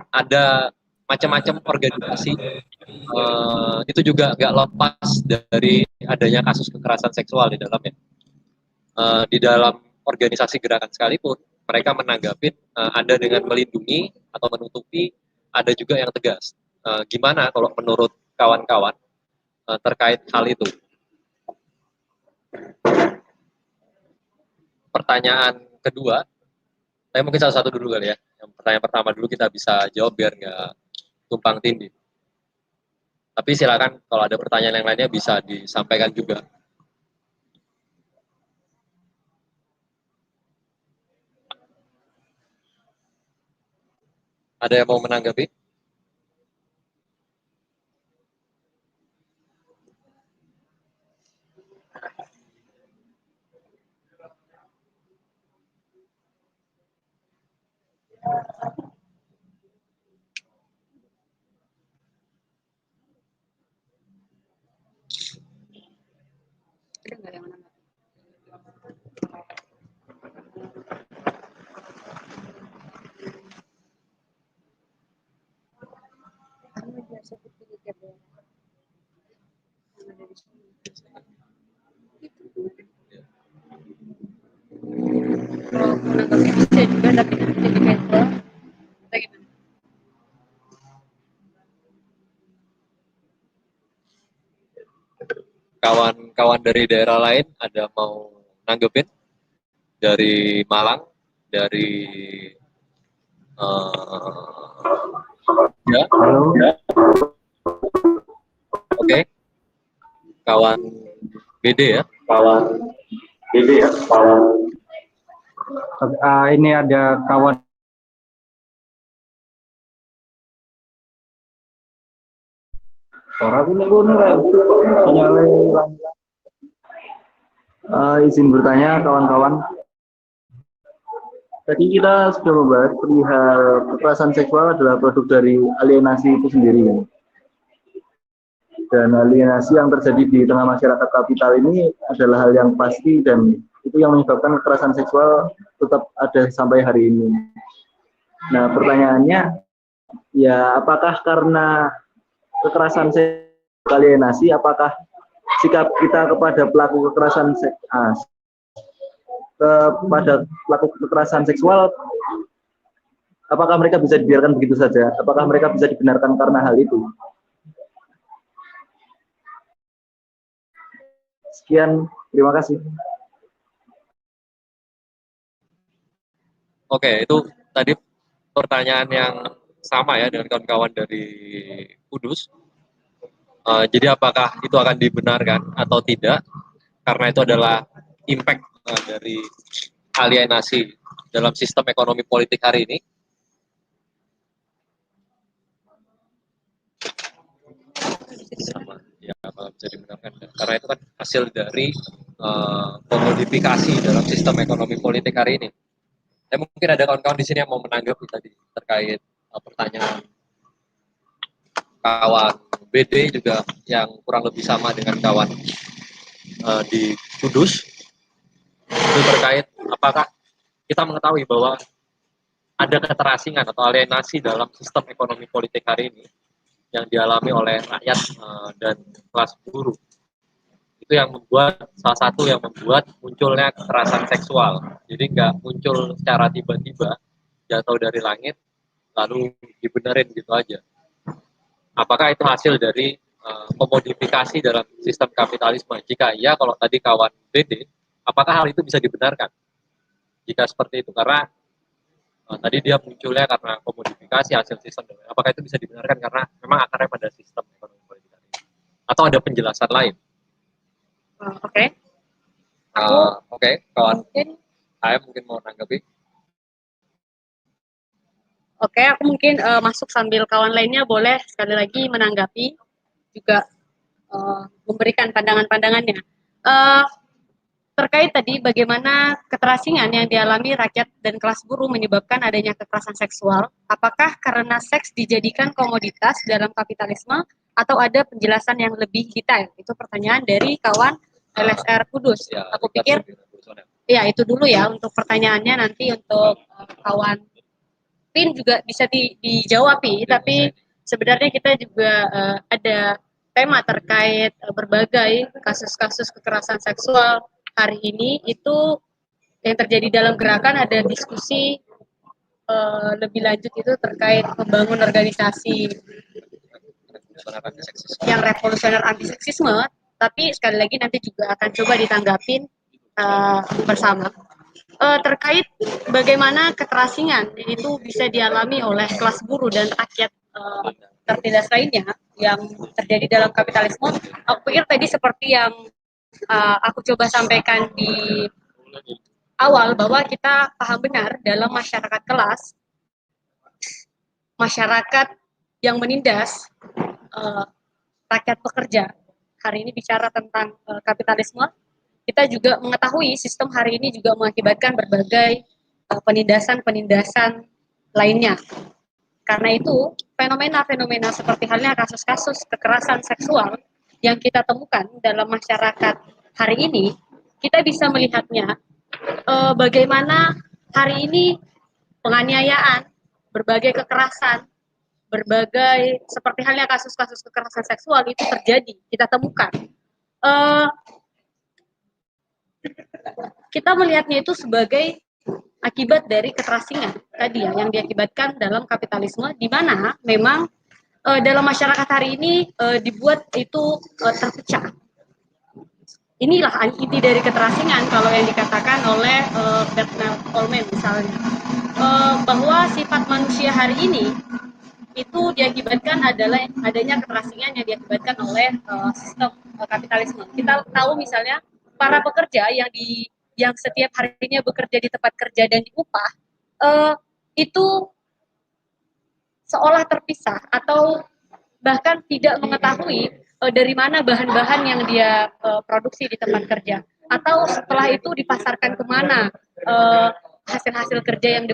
ada macam-macam organisasi, itu juga nggak lepas dari adanya kasus kekerasan seksual di dalamnya. Di dalam organisasi gerakan sekalipun, mereka menanggapi ada dengan melindungi atau menutupi, ada juga yang tegas. Gimana kalau menurut kawan-kawan terkait hal itu? Pertanyaan kedua, saya mungkin satu-satu dulu kali ya. Yang pertanyaan pertama dulu kita bisa jawab biar nggak tumpang tindih. Tapi silakan kalau ada pertanyaan yang lainnya bisa disampaikan juga. Ada yang mau menanggapi? Ada nggak yang menanggapi? Menanggapi bisa juga, tapi nanti di cancel. Atau gimana? Kawan-kawan dari daerah lain ada mau nanggepin? Dari Malang, dari ya, ya. Oke. Kawan BD ya. Ini ada kawan izin bertanya kawan-kawan. Tadi kita sudah membahas perihal kekerasan seksual adalah produk dari alienasi itu sendiri. Dan alienasi yang terjadi di tengah masyarakat kapital ini adalah hal yang pasti dan itu yang menyebabkan kekerasan seksual tetap ada sampai hari ini. Nah, pertanyaannya, ya apakah karena kekerasan seksual alienasi, apakah sikap kita kepada pelaku kekerasan seksual, apakah mereka bisa dibiarkan begitu saja? Apakah mereka bisa dibenarkan karena hal itu? Sekian, terima kasih. Oke, itu tadi pertanyaan yang sama ya dengan kawan-kawan dari Kudus. Jadi apakah itu akan dibenarkan atau tidak? Karena itu adalah impact dari alienasi dalam sistem ekonomi politik hari ini. Sama, ya apakah bisa dibenarkan? Karena itu kan hasil dari komodifikasi dalam sistem ekonomi politik hari ini. Mungkin ada kawan-kawan di sini yang mau menanggapi tadi terkait pertanyaan kawan BD juga yang kurang lebih sama dengan kawan di Kudus. Itu terkait apakah kita mengetahui bahwa ada keterasingan atau alienasi dalam sistem ekonomi politik hari ini yang dialami oleh rakyat dan kelas buruh. Itu yang membuat, salah satu yang membuat munculnya kekerasan seksual. Jadi nggak muncul secara tiba-tiba, jatuh dari langit, lalu dibenerin gitu aja. Apakah itu hasil dari komodifikasi dalam sistem kapitalisme? Jika iya, kalau tadi kawan BD, apakah hal itu bisa dibenarkan? Jika seperti itu, karena tadi dia munculnya karena komodifikasi hasil sistem. Apakah itu bisa dibenarkan karena memang akarnya pada sistem ekonomi politik ini? Atau ada penjelasan lain? Oke. Oke, kawan Mungkin saya mungkin mau nanggapi. Oke, aku mungkin masuk sambil kawan lainnya boleh sekali lagi menanggapi juga memberikan pandangan-pandangannya. Terkait tadi bagaimana keterasingan yang dialami rakyat dan kelas buruh menyebabkan adanya kekerasan seksual, apakah karena seks dijadikan komoditas dalam kapitalisme atau ada penjelasan yang lebih detail? Itu pertanyaan dari kawan LSR Kudus. Ya, Aku pikir Ya, itu dulu ya untuk pertanyaannya. Nanti untuk kawan Pin juga bisa dijawab, tapi sebenarnya kita juga ada tema terkait berbagai kasus-kasus kekerasan seksual hari ini. Itu yang terjadi dalam gerakan, ada diskusi lebih lanjut itu terkait membangun organisasi yang revolusioner anti seksisme. Tapi sekali lagi nanti juga akan coba ditanggapin bersama. Terkait bagaimana keterasingan itu bisa dialami oleh kelas buruh dan rakyat tertindas lainnya yang terjadi dalam kapitalisme. Aku pikir tadi seperti yang aku coba sampaikan di awal, bahwa kita paham benar dalam masyarakat kelas, masyarakat yang menindas rakyat pekerja. Hari ini bicara tentang kapitalisme, kita juga mengetahui sistem hari ini juga mengakibatkan berbagai penindasan-penindasan lainnya. Karena itu, fenomena-fenomena seperti halnya kasus-kasus kekerasan seksual yang kita temukan dalam masyarakat hari ini, kita bisa melihatnya bagaimana hari ini penganiayaan, berbagai kekerasan, berbagai seperti halnya kasus-kasus kekerasan seksual itu terjadi, kita temukan. Kita melihatnya itu sebagai akibat dari keterasingan tadi ya, yang diakibatkan dalam kapitalisme, di mana memang dalam masyarakat hari ini dibuat itu terpecah. Inilah inti dari keterasingan kalau yang dikatakan oleh Bernard Coleman misalnya, bahwa sifat manusia hari ini itu diakibatkan adalah adanya keterasingan yang diakibatkan oleh sistem kapitalisme. Kita tahu misalnya para pekerja yang setiap harinya bekerja di tempat kerja dan diupah, itu seolah terpisah atau bahkan tidak mengetahui dari mana bahan-bahan yang dia produksi di tempat kerja, atau setelah itu dipasarkan kemana hasil-hasil kerja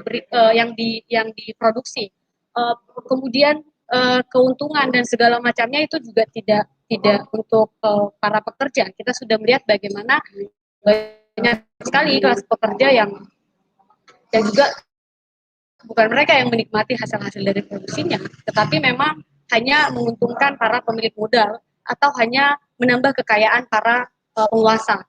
yang diproduksi. Kemudian keuntungan dan segala macamnya itu juga tidak untuk para pekerja. Kita sudah melihat bagaimana banyak sekali kelas pekerja yang juga bukan mereka yang menikmati hasil-hasil dari produksinya, tetapi memang hanya menguntungkan para pemilik modal atau hanya menambah kekayaan para penguasa.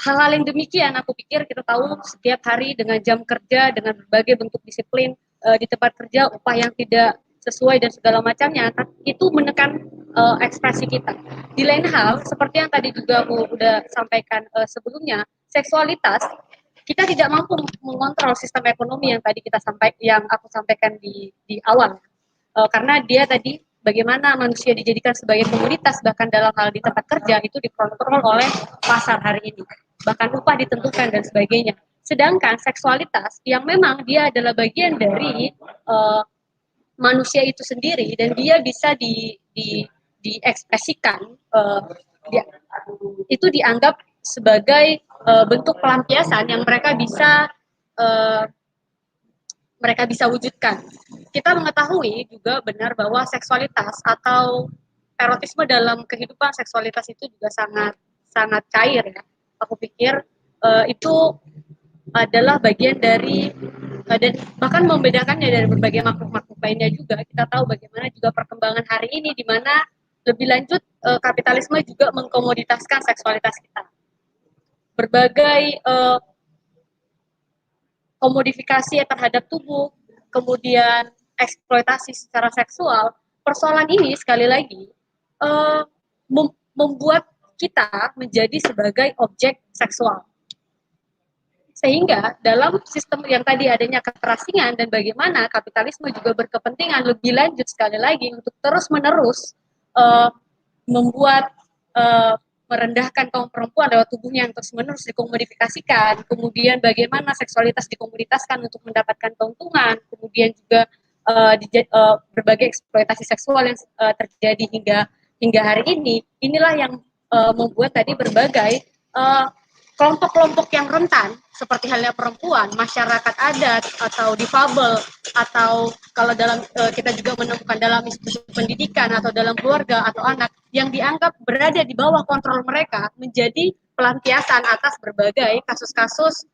Hal-hal yang demikian aku pikir kita tahu setiap hari dengan jam kerja, dengan berbagai bentuk disiplin di tempat kerja, upah yang tidak sesuai dan segala macamnya, itu menekan ekspresi kita. Di lain hal, seperti yang tadi juga aku udah sampaikan sebelumnya, seksualitas kita tidak mampu mengontrol sistem ekonomi yang aku sampaikan di awal, karena dia tadi bagaimana manusia dijadikan sebagai komoditas, bahkan dalam hal di tempat kerja itu dikontrol oleh pasar hari ini, bahkan upah ditentukan dan sebagainya. Sedangkan seksualitas yang memang dia adalah bagian dari manusia itu sendiri dan dia bisa diekspresikan, itu dianggap sebagai bentuk pelampiasan yang mereka bisa wujudkan. Kita mengetahui juga benar bahwa seksualitas atau erotisme dalam kehidupan seksualitas itu juga sangat cair ya. Aku pikir itu adalah bagian dari dan bahkan membedakannya dari berbagai makhluk-makhluk lainnya juga. Kita tahu bagaimana juga perkembangan hari ini, di mana lebih lanjut kapitalisme juga mengkomoditaskan seksualitas kita. Berbagai komodifikasi terhadap tubuh, kemudian eksploitasi secara seksual. Persoalan ini sekali lagi membuat kita menjadi sebagai objek seksual. Sehingga dalam sistem yang tadi adanya keterasingan dan bagaimana kapitalisme juga berkepentingan lebih lanjut sekali lagi untuk terus-menerus membuat merendahkan kaum perempuan lewat tubuhnya yang terus-menerus dikomodifikasikan, kemudian bagaimana seksualitas dikomoditaskan untuk mendapatkan keuntungan, kemudian juga berbagai eksploitasi seksual yang terjadi hingga hari ini. Inilah yang membuat tadi berbagai kelompok-kelompok yang rentan seperti halnya perempuan, masyarakat adat atau difabel, atau kalau dalam kita juga menemukan dalam institusi pendidikan atau dalam keluarga atau anak yang dianggap berada di bawah kontrol mereka menjadi pelampiasan atas berbagai kasus-kasus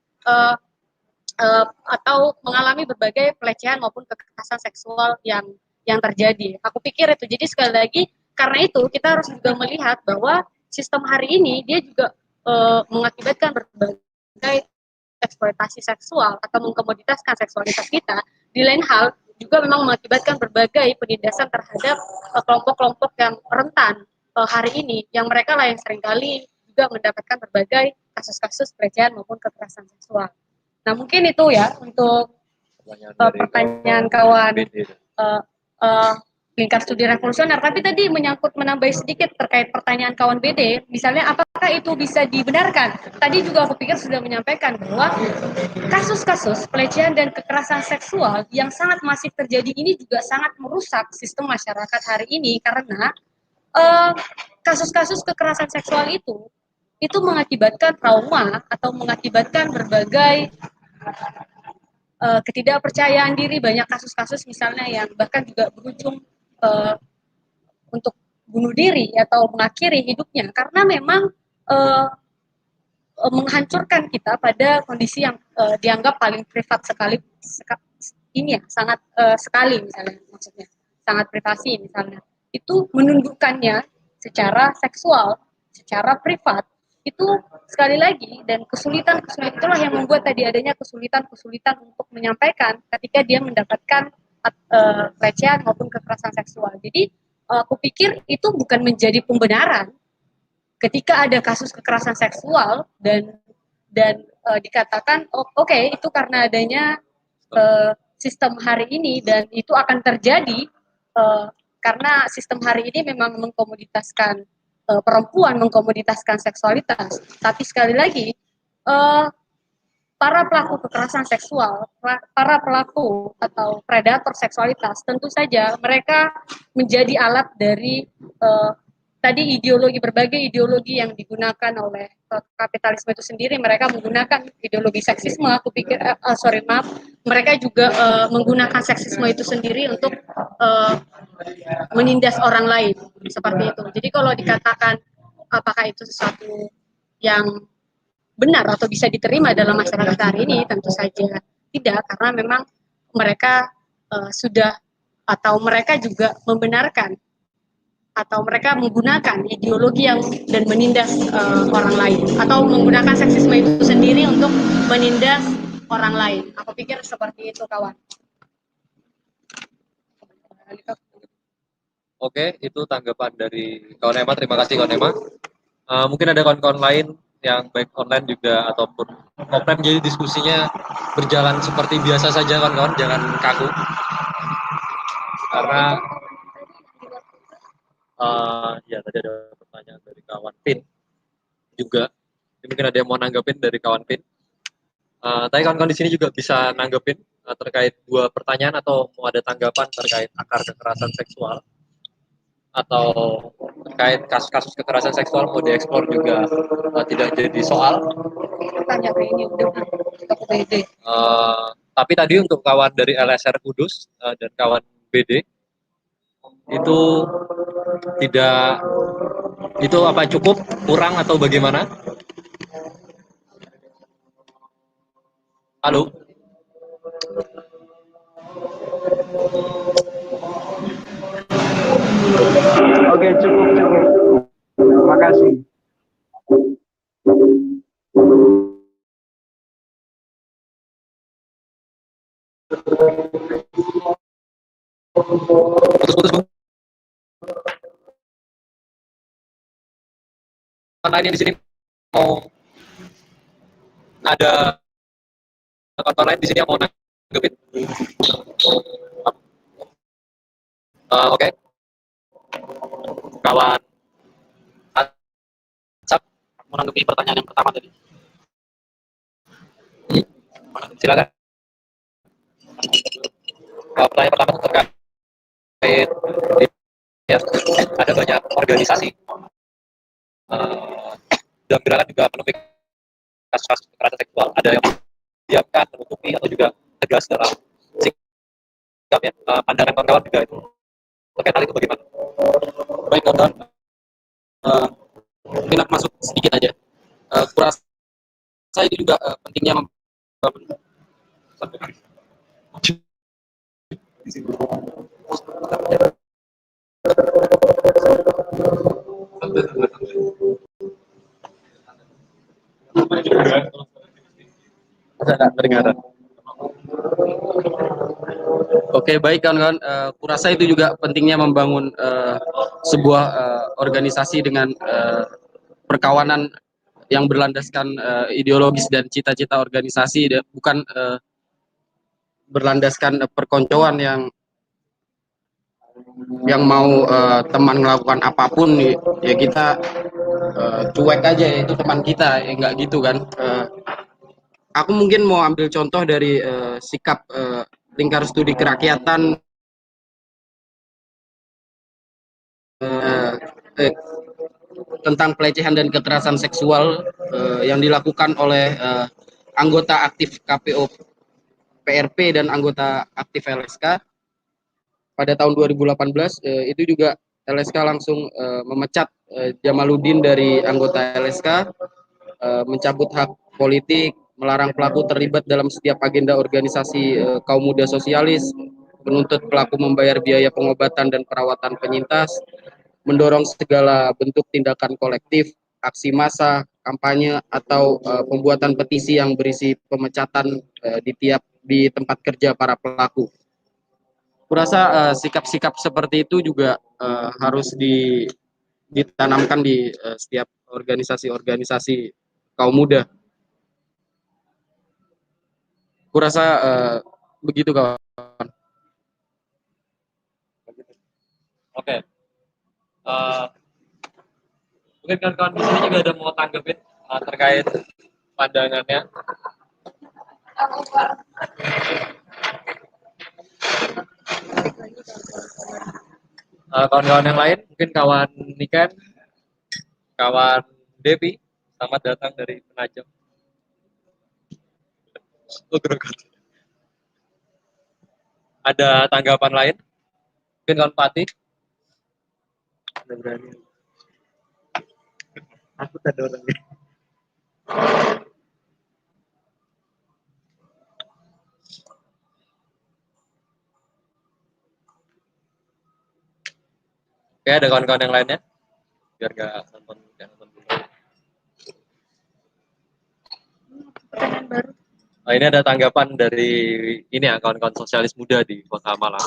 atau mengalami berbagai pelecehan maupun kekerasan seksual yang terjadi. Aku pikir itu. Jadi sekali lagi karena itu kita harus juga melihat bahwa sistem hari ini dia juga mengakibatkan berbagai eksploitasi seksual atau mengkomoditaskan seksualitas kita. Di lain hal juga memang mengakibatkan berbagai penindasan terhadap kelompok-kelompok yang rentan hari ini, yang mereka lah yang seringkali juga mendapatkan berbagai kasus-kasus pelecehan maupun kekerasan seksual. Nah mungkin itu ya untuk pertanyaan kawan lingkar studi revolusioner. Tapi tadi menyangkut menambah sedikit terkait pertanyaan kawan BD, misalnya apakah itu bisa dibenarkan? Tadi juga aku pikir sudah menyampaikan bahwa kasus-kasus pelecehan dan kekerasan seksual yang sangat masif terjadi ini juga sangat merusak sistem masyarakat hari ini karena kasus-kasus kekerasan seksual itu mengakibatkan trauma atau mengakibatkan berbagai ketidakpercayaan diri. Banyak kasus-kasus misalnya yang bahkan juga berujung untuk bunuh diri atau mengakhiri hidupnya karena memang menghancurkan kita pada kondisi yang dianggap paling privat sekali ini ya sangat sekali misalnya maksudnya sangat privasi misalnya itu menundukkannya secara seksual secara privat itu sekali lagi dan kesulitan itulah yang membuat tadi adanya kesulitan untuk menyampaikan ketika dia mendapatkan pelecehan maupun kekerasan seksual. Jadi aku pikir itu bukan menjadi pembenaran ketika ada kasus kekerasan seksual dan dikatakan oke, itu karena adanya sistem hari ini dan itu akan terjadi karena sistem hari ini memang mengkomoditaskan perempuan, mengkomoditaskan seksualitas. Tapi sekali lagi para pelaku kekerasan seksual, para pelaku atau predator seksualitas, tentu saja mereka menjadi alat dari tadi berbagai ideologi yang digunakan oleh kapitalisme itu sendiri. Mereka menggunakan ideologi seksisme. Aku pikir, mereka juga menggunakan seksisme itu sendiri untuk menindas orang lain seperti itu. Jadi kalau dikatakan apakah itu sesuatu yang benar atau bisa diterima dalam masyarakat hari ini, tentu saja tidak, karena memang mereka sudah atau mereka juga membenarkan atau mereka menggunakan ideologi yang dan menindas orang lain atau menggunakan seksisme itu sendiri untuk menindas orang lain. Aku pikir seperti itu, kawan. Oke, itu tanggapan dari kawan Emma. Terima kasih kawan Emma. Mungkin ada kawan-kawan lain yang baik online juga ataupun offline, jadi diskusinya berjalan seperti biasa saja kawan-kawan, jangan kaku. Karena ya tadi ada pertanyaan dari kawan Pin juga. Jadi mungkin ada yang mau nanggepin dari kawan Pin. Tapi kawan-kawan di sini juga bisa nanggepin terkait dua pertanyaan atau mau ada tanggapan terkait akar kekerasan seksual atau terkait kasus-kasus kekerasan seksual mau dieksplor juga tidak jadi soal. Tanya ke ini udah ke BD. Tapi tadi untuk kawan dari LSR Kudus dan kawan BD itu tidak itu apa cukup kurang atau bagaimana? Halo. Oke, cukup. Terima kasih. Karena ini di sini mau ada kawan lain di sini yang mau nanggepin. Oke. Kawan Acap menanggapi pertanyaan yang pertama tadi. Silakan. Pertanyaan pertama terkait ya, ada banyak organisasi dan gerakan juga menemui kasus kekerasan seksual. Ada yang diamkan, menutupi atau juga tegas dalam sikapnya. Pandangan kawan-kawan juga itu terkait hal itu bagaimana? Baik kawan, mungkin aku masuk sedikit aja. kurasa itu juga pentingnya membangun Kedengaran. Oke, baik kawan-kawan. Kurasa itu juga pentingnya membangun sebuah organisasi dengan perkawanan yang berlandaskan ideologis dan cita-cita organisasi, bukan berlandaskan perkoncoan yang mau teman melakukan apapun ya kita cuek aja ya, itu teman kita ya, nggak gitu kan. Aku mungkin mau ambil contoh dari sikap lingkar studi kerakyatan tentang pelecehan dan kekerasan seksual yang dilakukan oleh anggota aktif KPO PRP dan anggota aktif LSK pada tahun 2018. Itu juga LSK langsung memecat Jamaluddin dari anggota LSK, mencabut hak politik, melarang pelaku terlibat dalam setiap agenda organisasi kaum muda sosialis, menuntut pelaku membayar biaya pengobatan dan perawatan penyintas, mendorong segala bentuk tindakan kolektif, aksi massa, kampanye, atau pembuatan petisi yang berisi pemecatan di tempat kerja para pelaku. Kurasa sikap-sikap seperti itu juga harus ditanamkan di setiap organisasi-organisasi kaum muda. Kurasa begitu kawan. Oke. Mungkin kawan-kawan di sini juga ada mau tanggepin terkait pandangannya. Kawan-kawan yang lain, mungkin kawan Niken, kawan Devi, selamat datang dari Penajam. Ada tanggapan lain? Mungkin kawan Fatih. Aku tak ada orangnya. Oke, ada kawan-kawan yang lainnya? Biar gak nonton dulu. Pertanyaan baru. Nah, ini ada tanggapan dari ini ya, kawan-kawan sosialis muda di Kota Malang.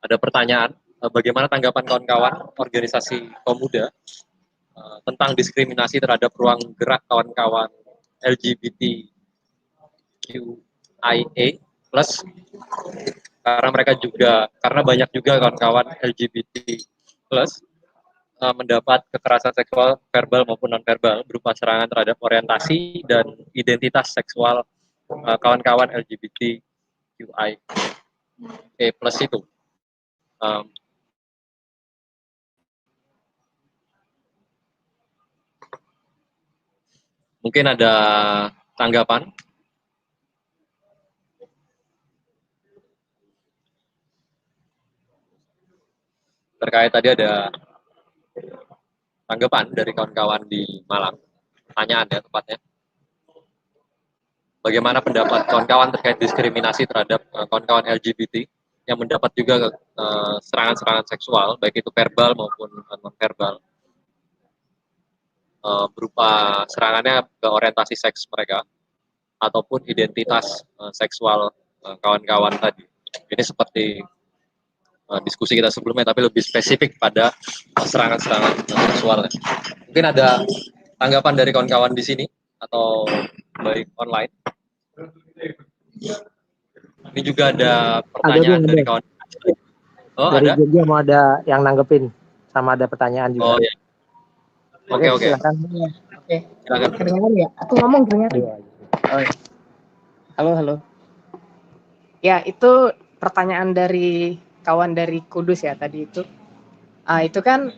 Ada pertanyaan, bagaimana tanggapan kawan-kawan organisasi kaum muda tentang diskriminasi terhadap ruang gerak kawan-kawan LGBTQIA plus, karena banyak juga kawan-kawan LGBT plus mendapat kekerasan seksual verbal maupun non-verbal berupa serangan terhadap orientasi dan identitas seksual kawan-kawan LGBTQIA plus itu. Mungkin ada tanggapan? Terkait tadi ada tanggapan dari kawan-kawan di Malang. Pertanyaan ya tepatnya. Bagaimana pendapat kawan-kawan terkait diskriminasi terhadap kawan-kawan LGBT yang mendapat juga serangan-serangan seksual, baik itu verbal maupun non-verbal, berupa serangannya ke orientasi seks mereka ataupun identitas seksual kawan-kawan tadi. Ini seperti diskusi kita sebelumnya, tapi lebih spesifik pada serangan-serangan seksual. Mungkin ada tanggapan dari kawan-kawan di sini atau baik online. Ini juga ada pertanyaan dari kawan. Oh, dari ada? Jogja mau ada yang nanggepin, sama ada pertanyaan juga. Oh iya. Oke. Silakan. Oke. Silakan. Kedengaran ya? Aku ngomong kedengaran. Oh, iya. Halo. Ya, itu pertanyaan dari kawan dari Kudus ya tadi itu. Itu kan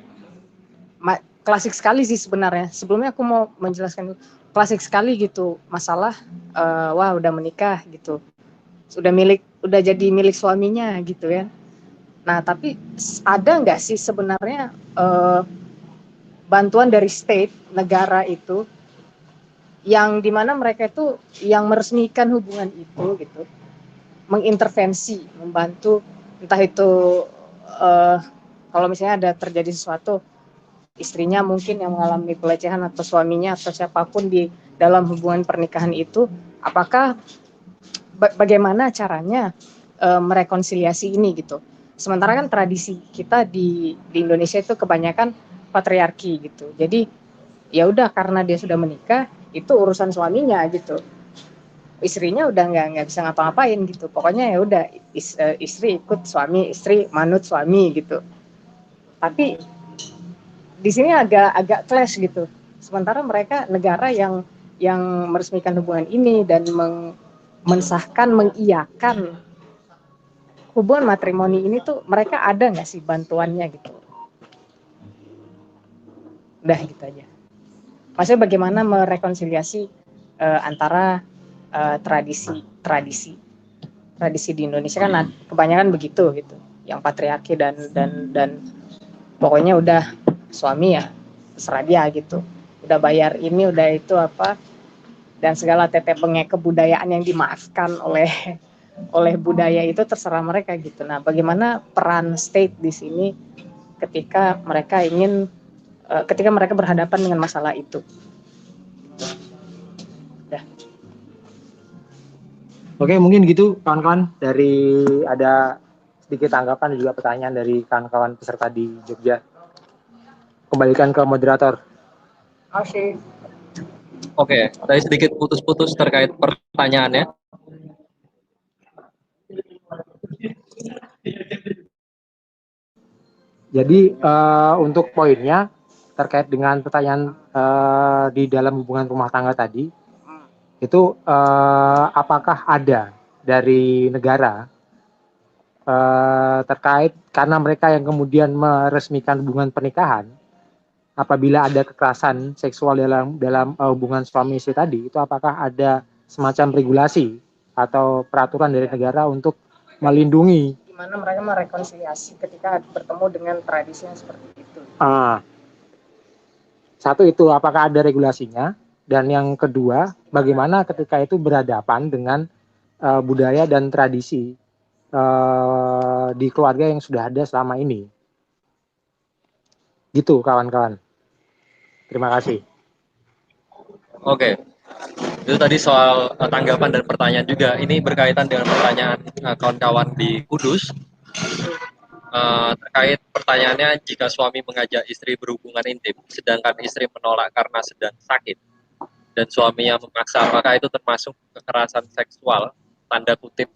klasik sekali sih sebenarnya. Sebelumnya aku mau menjelaskan klasik sekali gitu masalah wah udah menikah gitu. Udah jadi milik suaminya gitu kan. Nah, tapi ada nggak sih sebenarnya bantuan dari state, negara itu, yang dimana mereka itu yang meresmikan hubungan itu gitu, mengintervensi, membantu, entah itu kalau misalnya ada terjadi sesuatu, istrinya mungkin yang mengalami pelecehan atau suaminya atau siapapun di dalam hubungan pernikahan itu, apakah bagaimana caranya merekonsiliasi ini gitu. Sementara kan tradisi kita di Indonesia itu kebanyakan patriarki gitu. Jadi ya udah, karena dia sudah menikah itu urusan suaminya gitu. Istrinya udah nggak bisa ngapa-ngapain gitu. Pokoknya ya udah, istri ikut suami, istri manut suami gitu. Tapi di sini agak clash gitu. Sementara mereka negara yang meresmikan hubungan ini dan mensahkan, mengiyakan hubungan matrimoni ini tuh, mereka ada nggak sih bantuannya gitu? Udah gitu aja. Maksudnya bagaimana merekonsiliasi antara tradisi di Indonesia kan kebanyakan begitu gitu, yang patriarki dan pokoknya udah suami ya terserah dia gitu, udah bayar ini udah itu apa, dan segala tete bengek kebudayaan yang dimaafkan oleh budaya itu terserah mereka gitu. Nah, bagaimana peran state di sini ketika mereka ketika mereka berhadapan dengan masalah itu? Udah. Oke, mungkin gitu kawan-kawan, dari ada sedikit tanggapan dan juga pertanyaan dari kawan-kawan peserta di Jogja. Kembalikan ke moderator. Oke. Oke, tadi sedikit putus-putus terkait pertanyaannya. Jadi untuk poinnya terkait dengan pertanyaan di dalam hubungan rumah tangga tadi, itu apakah ada dari negara terkait karena mereka yang kemudian meresmikan hubungan pernikahan, apabila ada kekerasan seksual dalam hubungan suami istri tadi, itu apakah ada semacam regulasi atau peraturan dari negara untuk melindungi? Gimana mereka merekonsiliasi ketika bertemu dengan tradisi yang seperti itu? Satu itu, apakah ada regulasinya? Dan yang kedua, bagaimana ketika itu berhadapan dengan budaya dan tradisi di keluarga yang sudah ada selama ini? Gitu, kawan-kawan. Terima kasih. Oke, itu tadi soal tanggapan dan pertanyaan juga. Ini berkaitan dengan pertanyaan kawan-kawan di Kudus. Terkait pertanyaannya, jika suami mengajak istri berhubungan intim, sedangkan istri menolak karena sedang sakit, dan suaminya memaksa, apakah itu termasuk kekerasan seksual, tanda kutip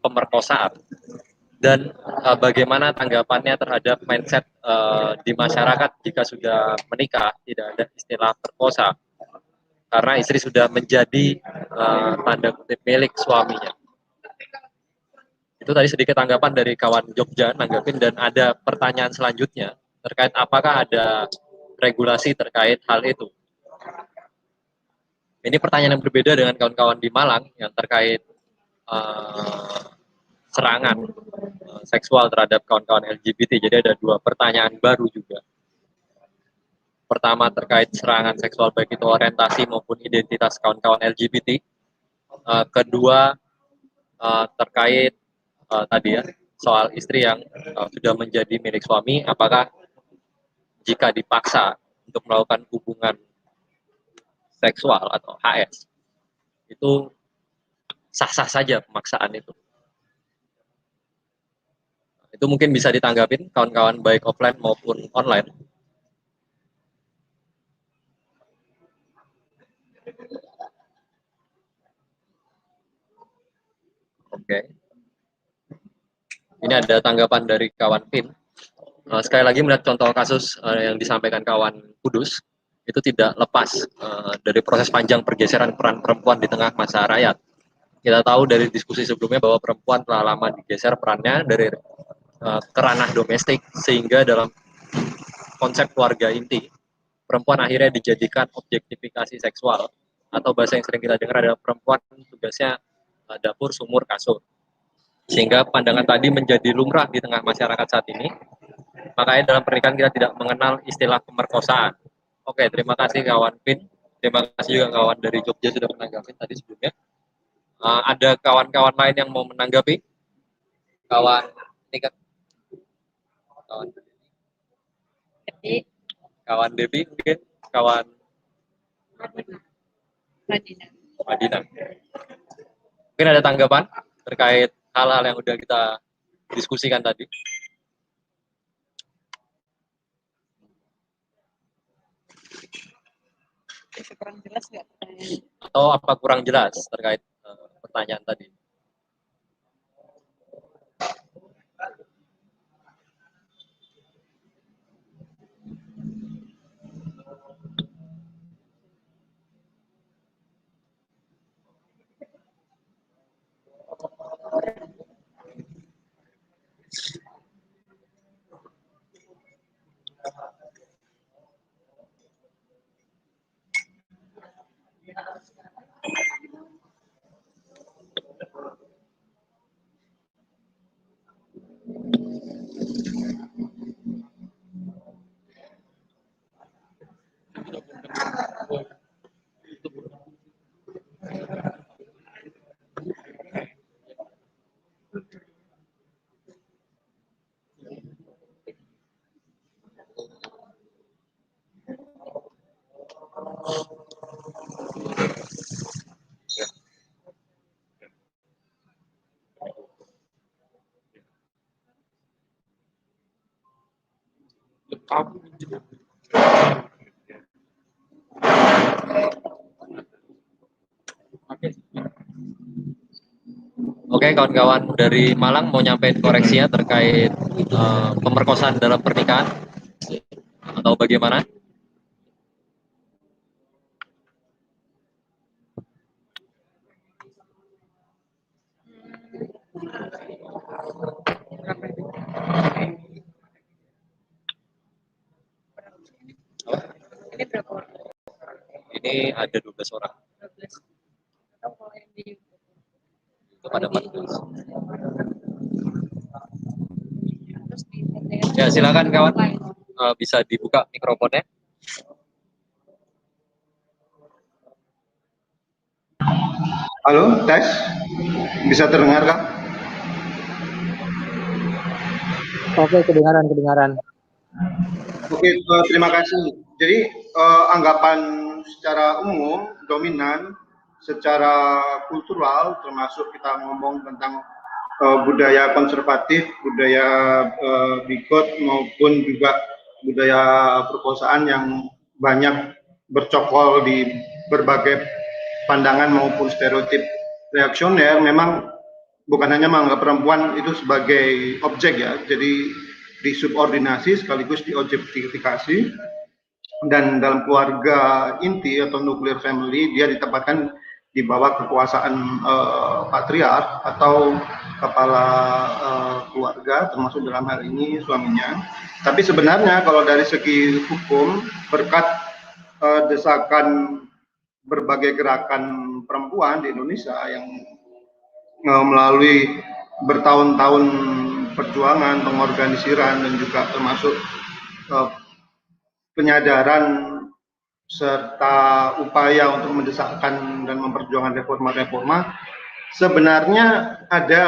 pemerkosaan? Dan bagaimana tanggapannya terhadap mindset di masyarakat jika sudah menikah, tidak ada istilah perkosa, karena istri sudah menjadi tanda kutip milik suaminya. Itu tadi sedikit tanggapan dari kawan Jogja nanggapin, dan ada pertanyaan selanjutnya terkait apakah ada regulasi terkait hal itu. Ini pertanyaan yang berbeda dengan kawan-kawan di Malang yang terkait serangan seksual terhadap kawan-kawan LGBT. Jadi ada dua pertanyaan baru juga. Pertama terkait serangan seksual baik itu orientasi maupun identitas kawan-kawan LGBT. Kedua terkait tadi ya, soal istri yang sudah menjadi milik suami, apakah jika dipaksa untuk melakukan hubungan seksual atau HS, itu sah-sah saja pemaksaan itu. Itu mungkin bisa ditanggapin kawan-kawan baik offline maupun online. Oke. Ini ada tanggapan dari kawan Pin. Sekali lagi melihat contoh kasus yang disampaikan kawan Kudus, itu tidak lepas dari proses panjang pergeseran peran perempuan di tengah masa rakyat. Kita tahu dari diskusi sebelumnya bahwa perempuan telah lama digeser perannya dari ke ranah domestik, sehingga dalam konsep keluarga inti, perempuan akhirnya dijadikan objektifikasi seksual, atau bahasa yang sering kita dengar adalah perempuan tugasnya dapur, sumur, kasur. sehingga pandangan tadi menjadi lumrah di tengah masyarakat saat ini. Makanya dalam pernikahan kita tidak mengenal istilah pemerkosaan. Oke, terima kasih kawan Vin. Terima kasih juga kawan dari Jogja sudah menanggapi tadi sebelumnya. Ada kawan-kawan lain yang mau menanggapi? Kawan tingkat kawan Debbie mungkin, kawan Madinah. Mungkin ada tanggapan terkait hal-hal yang udah kita diskusikan tadi? Kurang jelas nggak? Atau apa kurang jelas terkait pertanyaan tadi? Oke, kawan-kawan dari Malang mau nyampein koreksinya terkait pemerkosaan dalam pernikahan atau bagaimana? Ini berapa orang? Ini ada 12 orang. 12. Atau kalau yang di Kepada 14. terus di Ya, silakan kawan. Bisa dibuka mikrofonnya. Halo, tes. Bisa terdengar kah? Oke, kedengaran. Oke, terima kasih. Jadi anggapan secara umum dominan secara kultural, termasuk kita ngomong tentang budaya konservatif, budaya bigot maupun juga budaya perkosaan yang banyak bercokol di berbagai pandangan maupun stereotip reaksioner, memang bukan hanya menganggap perempuan itu sebagai objek ya, jadi disubordinasi sekaligus diobjektifikasi, dan dalam keluarga inti atau nuclear family dia ditempatkan di bawah kekuasaan patriark atau kepala keluarga, termasuk dalam hal ini suaminya. Tapi sebenarnya kalau dari segi hukum, berkat desakan berbagai gerakan perempuan di Indonesia yang melalui bertahun-tahun perjuangan, pengorganisiran, dan juga termasuk penyadaran serta upaya untuk mendesakkan dan memperjuangkan reforma-reforma, sebenarnya ada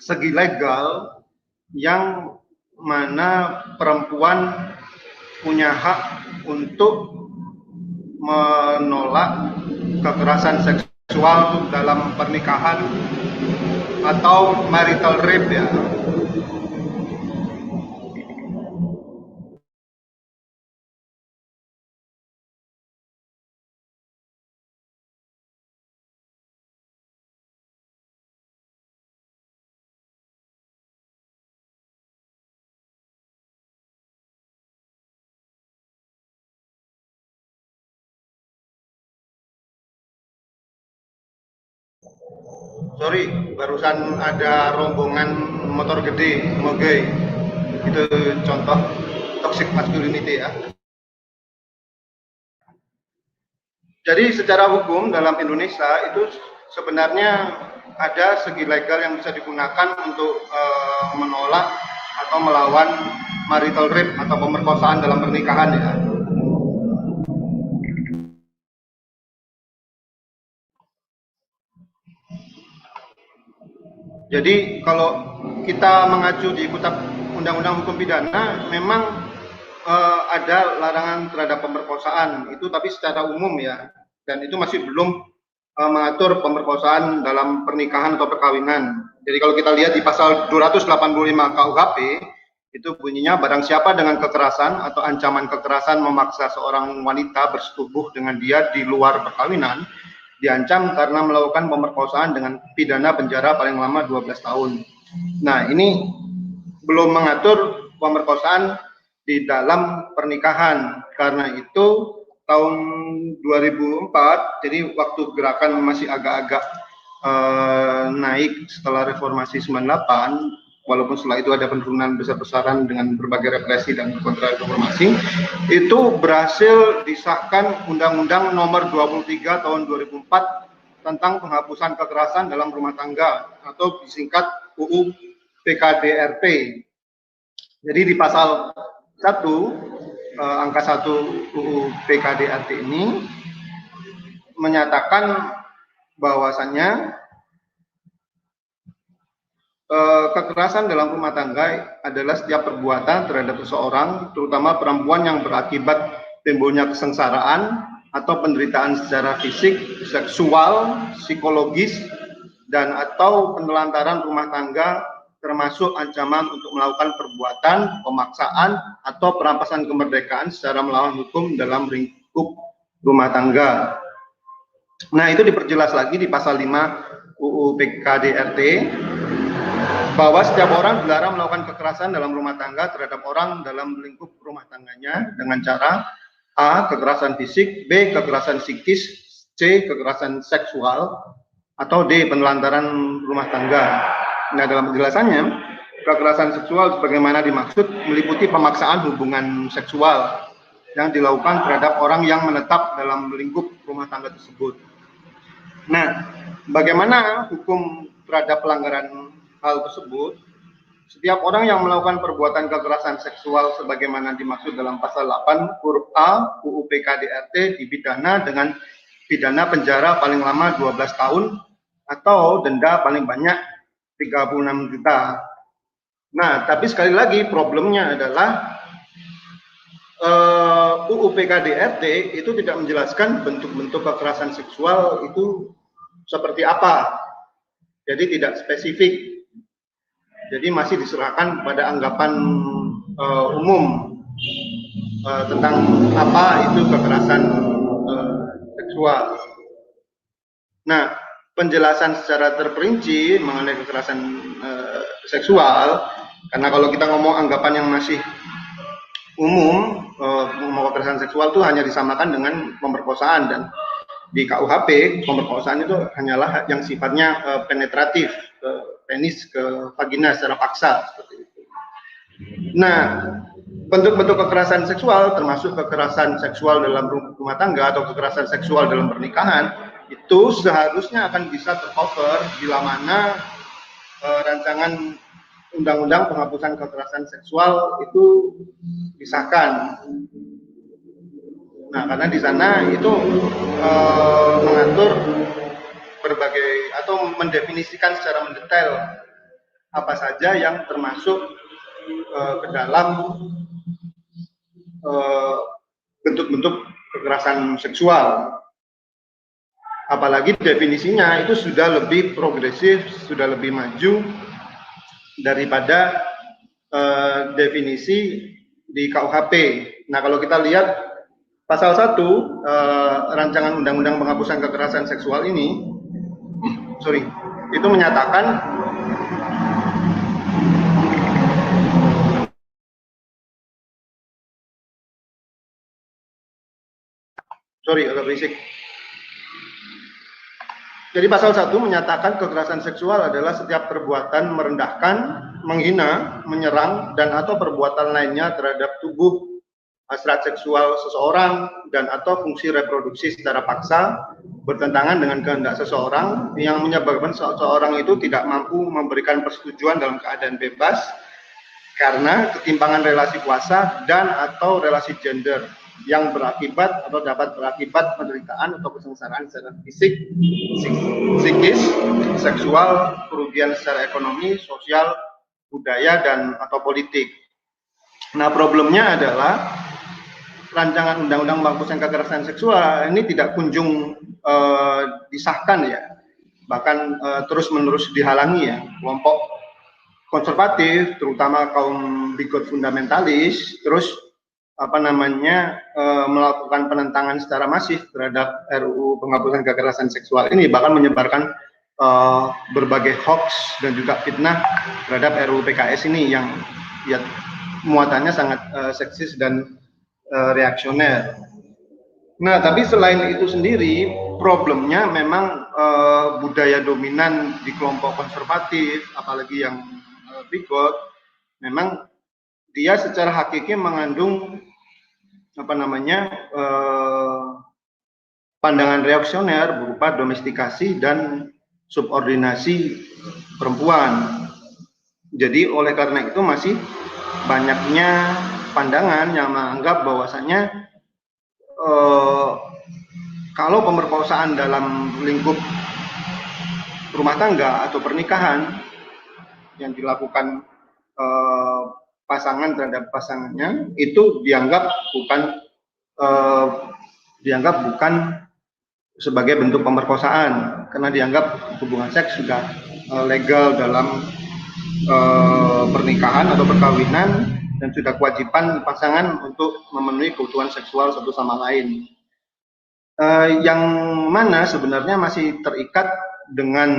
segi legal yang mana perempuan punya hak untuk menolak kekerasan seksual dalam pernikahan atau marital rape ya. Sorry, barusan ada rombongan motor gede, moge. Itu contoh toxic masculinity ya. Jadi secara hukum dalam Indonesia itu sebenarnya ada segi legal yang bisa digunakan untuk menolak atau melawan marital rape atau pemerkosaan dalam pernikahan ya. Jadi kalau kita mengacu di Kitab Undang-Undang Hukum Pidana, memang ada larangan terhadap pemerkosaan itu, tapi secara umum ya, dan itu masih belum mengatur pemerkosaan dalam pernikahan atau perkawinan. Jadi kalau kita lihat di pasal 285 KUHP itu bunyinya, barang siapa dengan kekerasan atau ancaman kekerasan memaksa seorang wanita bersetubuh dengan dia di luar perkawinan, diancam karena melakukan pemerkosaan dengan pidana penjara paling lama 12 tahun. Nah, ini belum mengatur pemerkosaan di dalam pernikahan. Karena itu tahun 2004, jadi waktu gerakan masih agak-agak naik setelah reformasi 98, walaupun setelah itu ada penurunan besar-besaran dengan berbagai represi dan kontra reformasi, itu berhasil disahkan Undang-Undang Nomor 23 Tahun 2004 tentang penghapusan kekerasan dalam rumah tangga atau disingkat UU PKDRT. Jadi di pasal 1 angka 1 UU PKDRT ini menyatakan bahwasannya kekerasan dalam rumah tangga adalah setiap perbuatan terhadap seseorang, terutama perempuan, yang berakibat timbulnya kesengsaraan atau penderitaan secara fisik, seksual, psikologis, dan atau penelantaran rumah tangga, termasuk ancaman untuk melakukan perbuatan, pemaksaan, atau perampasan kemerdekaan secara melawan hukum dalam lingkup rumah tangga. Nah, itu diperjelas lagi di pasal 5 UU PKDRT, bahwa setiap orang dilarang melakukan kekerasan dalam rumah tangga terhadap orang dalam lingkup rumah tangganya dengan cara A. kekerasan fisik, B. kekerasan psikis, C. kekerasan seksual, atau D. penelantaran rumah tangga. Nah, dalam penjelasannya, kekerasan seksual sebagaimana dimaksud meliputi pemaksaan hubungan seksual yang dilakukan terhadap orang yang menetap dalam lingkup rumah tangga tersebut. Nah, bagaimana hukum terhadap pelanggaran hal tersebut? Setiap orang yang melakukan perbuatan kekerasan seksual sebagaimana dimaksud dalam pasal 8 huruf A UU PKDRT dipidana dengan pidana penjara paling lama 12 tahun atau denda paling banyak 36 juta. Nah, tapi sekali lagi problemnya adalah UU PKDRT itu tidak menjelaskan bentuk-bentuk kekerasan seksual itu seperti apa. Jadi tidak spesifik. Jadi masih diserahkan pada anggapan umum tentang apa itu kekerasan seksual. Nah, penjelasan secara terperinci mengenai kekerasan seksual, karena kalau kita ngomong anggapan yang masih umum, kekerasan seksual itu hanya disamakan dengan pemerkosaan, dan di KUHP pemerkosaan itu hanyalah yang sifatnya penetratif, ke penis, ke vagina secara paksa seperti itu. Nah, bentuk-bentuk kekerasan seksual termasuk kekerasan seksual dalam rumah tangga atau kekerasan seksual dalam pernikahan itu seharusnya akan bisa tercover bila mana rancangan undang-undang penghapusan kekerasan seksual itu disahkan. Nah, karena di sana itu mengatur berbagai atau mendefinisikan secara mendetail apa saja yang termasuk ke dalam bentuk-bentuk kekerasan seksual. Apalagi definisinya itu sudah lebih progresif, sudah lebih maju daripada definisi di KUHP. Nah, kalau kita lihat pasal 1 rancangan undang-undang penghapusan kekerasan seksual ini, itu menyatakan agak berisik. Jadi pasal 1 menyatakan kekerasan seksual adalah setiap perbuatan merendahkan, menghina, menyerang, dan atau perbuatan lainnya terhadap tubuh hasrat seksual seseorang dan atau fungsi reproduksi secara paksa bertentangan dengan kehendak seseorang yang menyebabkan seseorang itu tidak mampu memberikan persetujuan dalam keadaan bebas karena ketimpangan relasi kuasa dan atau relasi gender yang berakibat atau dapat berakibat penderitaan atau kesengsaraan secara fisik, psikis, seksual, kerugian secara ekonomi, sosial, budaya, dan atau politik. Nah, problemnya adalah rancangan undang-undang menghapuskan kekerasan seksual ini tidak kunjung disahkan ya, bahkan terus-menerus dihalangi ya. Kelompok konservatif, terutama kaum bigot fundamentalis, terus melakukan penentangan secara masif terhadap RUU penghapusan kekerasan seksual ini, bahkan menyebarkan berbagai hoax dan juga fitnah terhadap RUU PKS ini yang ya muatannya sangat seksis dan reaksioner. Nah, tapi selain itu sendiri, problemnya memang budaya dominan di kelompok konservatif, apalagi yang bigot, memang dia secara hakiki mengandung pandangan reaksioner berupa domestikasi dan subordinasi perempuan. Jadi oleh karena itu masih banyaknya pandangan yang menganggap bahwasanya kalau pemerkosaan dalam lingkup rumah tangga atau pernikahan yang dilakukan pasangan terhadap pasangannya itu dianggap bukan sebagai bentuk pemerkosaan, karena dianggap hubungan seks sudah legal dalam pernikahan atau perkawinan dan sudah kewajiban pasangan untuk memenuhi kebutuhan seksual satu sama lain. Yang mana sebenarnya masih terikat dengan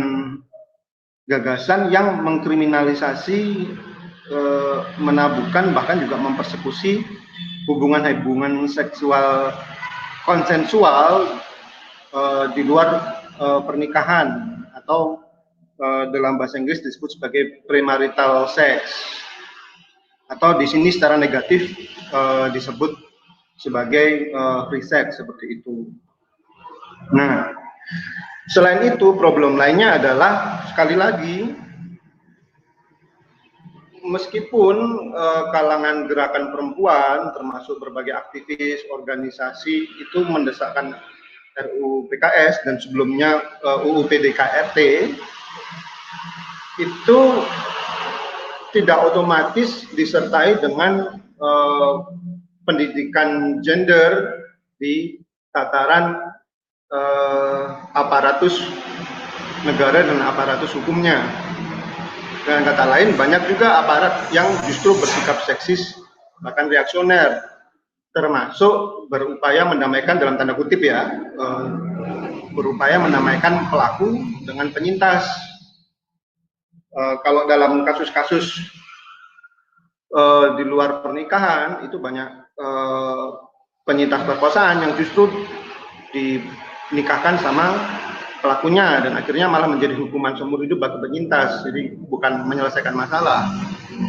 gagasan yang mengkriminalisasi, menabuhkan bahkan juga mempersekusi hubungan seksual konsensual di luar pernikahan atau dalam bahasa Inggris disebut sebagai premarital sex, atau di sini secara negatif disebut sebagai free sex seperti itu. Nah, selain itu problem lainnya adalah sekali lagi, meskipun kalangan gerakan perempuan termasuk berbagai aktivis organisasi itu mendesakkan RUU PKS dan sebelumnya UU PDKRT, itu tidak otomatis disertai dengan pendidikan gender di tataran aparatus negara dan aparatus hukumnya. Dengan kata lain, banyak juga aparat yang justru bersikap seksis bahkan reaksioner, termasuk berupaya mendamaikan dalam tanda kutip ya, berupaya mendamaikan pelaku dengan penyintas. Kalau dalam kasus-kasus di luar pernikahan itu banyak penyintas perkosaan yang justru dinikahkan sama pelakunya dan akhirnya malah menjadi hukuman seumur hidup bagi penyintas, jadi bukan menyelesaikan masalah.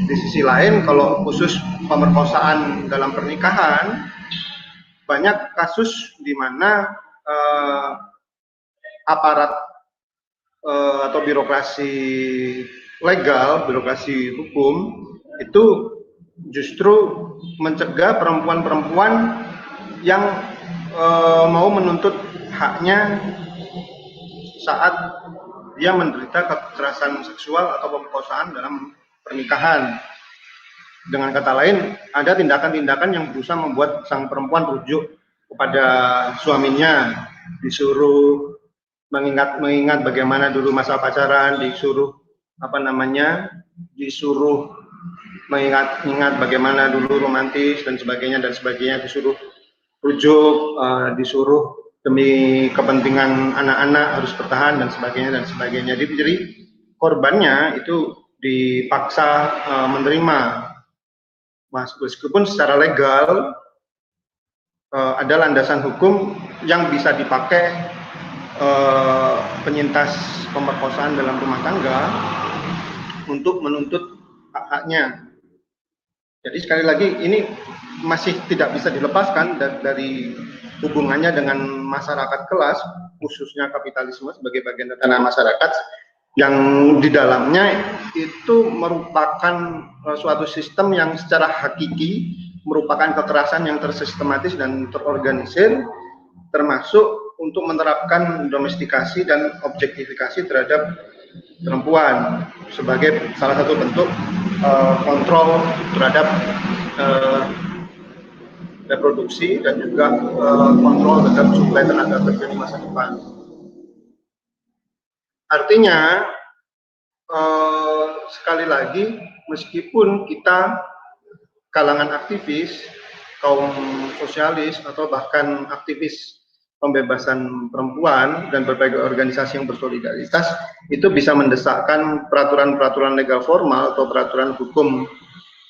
Di sisi lain, kalau khusus pemerkosaan dalam pernikahan, banyak kasus di mana aparat atau birokrasi legal, birokrasi hukum itu justru mencegah perempuan-perempuan yang mau menuntut haknya saat dia menderita kekerasan seksual atau pemerkosaan dalam pernikahan. Dengan kata lain, ada tindakan-tindakan yang berusaha membuat sang perempuan rujuk kepada suaminya, disuruh mengingat bagaimana dulu masa pacaran, disuruh mengingat bagaimana dulu romantis dan sebagainya, disuruh rujuk, disuruh demi kepentingan anak-anak harus bertahan dan sebagainya. Jadi korbannya itu dipaksa menerima, meskipun secara legal ada landasan hukum yang bisa dipakai penyintas pemerkosaan dalam rumah tangga untuk menuntut hak-haknya. Jadi sekali lagi ini masih tidak bisa dilepaskan dari hubungannya dengan masyarakat kelas, khususnya kapitalisme sebagai bagian tatanan masyarakat yang di dalamnya itu merupakan suatu sistem yang secara hakiki merupakan kekerasan yang tersistematis dan terorganisir, termasuk untuk menerapkan domestikasi dan objektifikasi terhadap perempuan sebagai salah satu bentuk kontrol terhadap reproduksi dan juga kontrol terhadap suplai tenaga kerja di masa depan. Artinya sekali lagi, meskipun kita kalangan aktivis, kaum sosialis atau bahkan aktivis pembebasan perempuan dan berbagai organisasi yang bersolidaritas itu bisa mendesakkan peraturan-peraturan legal formal atau peraturan hukum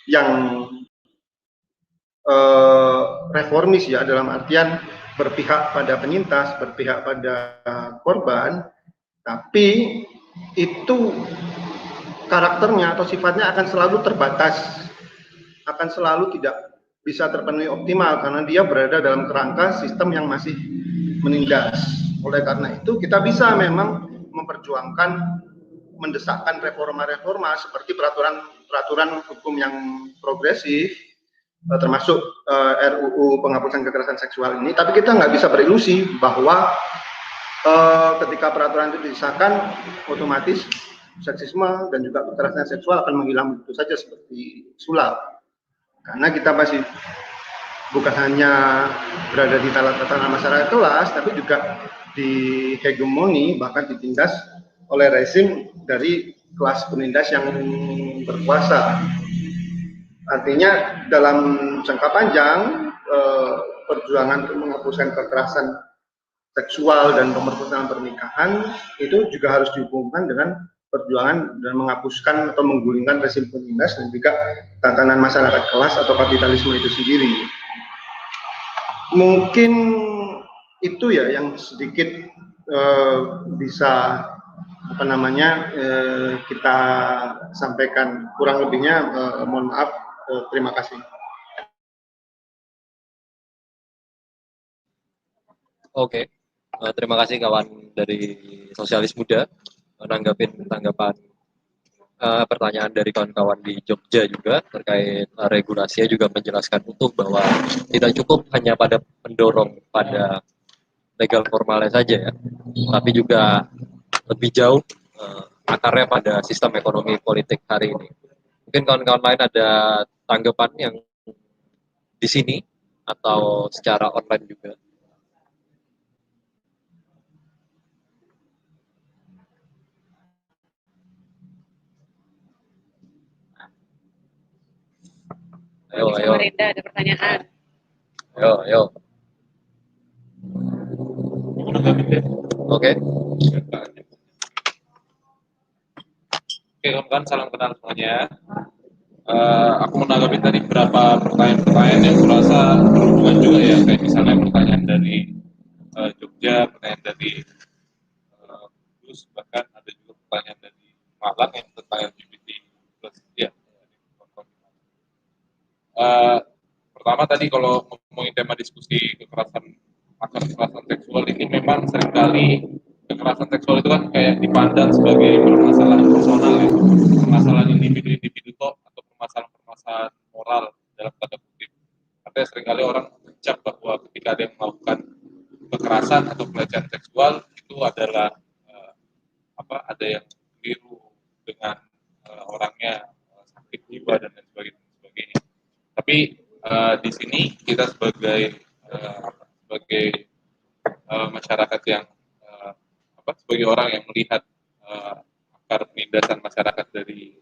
yang reformis ya, dalam artian berpihak pada penyintas, berpihak pada korban, tapi itu karakternya atau sifatnya akan selalu terbatas, akan selalu tidak bisa terpenuhi optimal karena dia berada dalam kerangka sistem yang masih menindas. Oleh karena itu kita bisa memang memperjuangkan, mendesakkan reforma-reforma seperti peraturan hukum yang progresif, termasuk RUU penghapusan kekerasan seksual ini. Tapi kita nggak bisa berilusi bahwa ketika peraturan itu disahkan, otomatis seksisme dan juga kekerasan seksual akan menghilang begitu saja seperti sulap. Karena kita masih bukan hanya berada di tatanan masyarakat kelas, tapi juga dihegemoni bahkan ditindas oleh rezim dari kelas penindas yang berkuasa. Artinya dalam jangka panjang perjuangan untuk menghapuskan kekerasan seksual dan pemerkosaan pernikahan itu juga harus dihubungkan dengan perjuangan dan menghapuskan atau menggulingkan rezim penindas dan juga tatanan masyarakat kelas atau kapitalisme itu sendiri. Mungkin itu ya yang sedikit bisa kita sampaikan. Kurang lebihnya mohon maaf. Terima kasih. Oke. Terima kasih kawan dari Sosialis Muda menanggapin tanggapan pertanyaan dari kawan-kawan di Jogja juga terkait regulasinya, juga menjelaskan utuh bahwa tidak cukup hanya pada mendorong pada legal formalnya saja ya, tapi juga lebih jauh akarnya pada sistem ekonomi politik hari ini. Mungkin kawan-kawan lain ada tanggapan yang di sini atau secara online juga. Ayo. Samarinda ada pertanyaan. Ayo. Oke. Oke, kawan-kawan, salam kenal semuanya. Aku menanggapi tadi beberapa pertanyaan yang kurasa berhubungan juga ya, kayak misalnya pertanyaan dari Jogja, pertanyaan dari Kudus, bahkan ada juga pertanyaan dari Malang yang tentang LGBT plus ya. Pertama tadi kalau ngomongin tema diskusi kekerasan seksual ini, memang seringkali kekerasan seksual itu kan kayak dipandang sebagai permasalahan personal ya, permasalahan individu atau permasalahan moral dalam tanda kutip. Artinya seringkali orang mencap bahwa ketika ada yang melakukan kekerasan atau pelecehan seksual itu adalah ada yang keliru dengan orangnya, sakit jiwa dan lain sebagainya. Tapi di sini kita sebagai masyarakat yang sebagai orang yang melihat akar penindasan masyarakat dari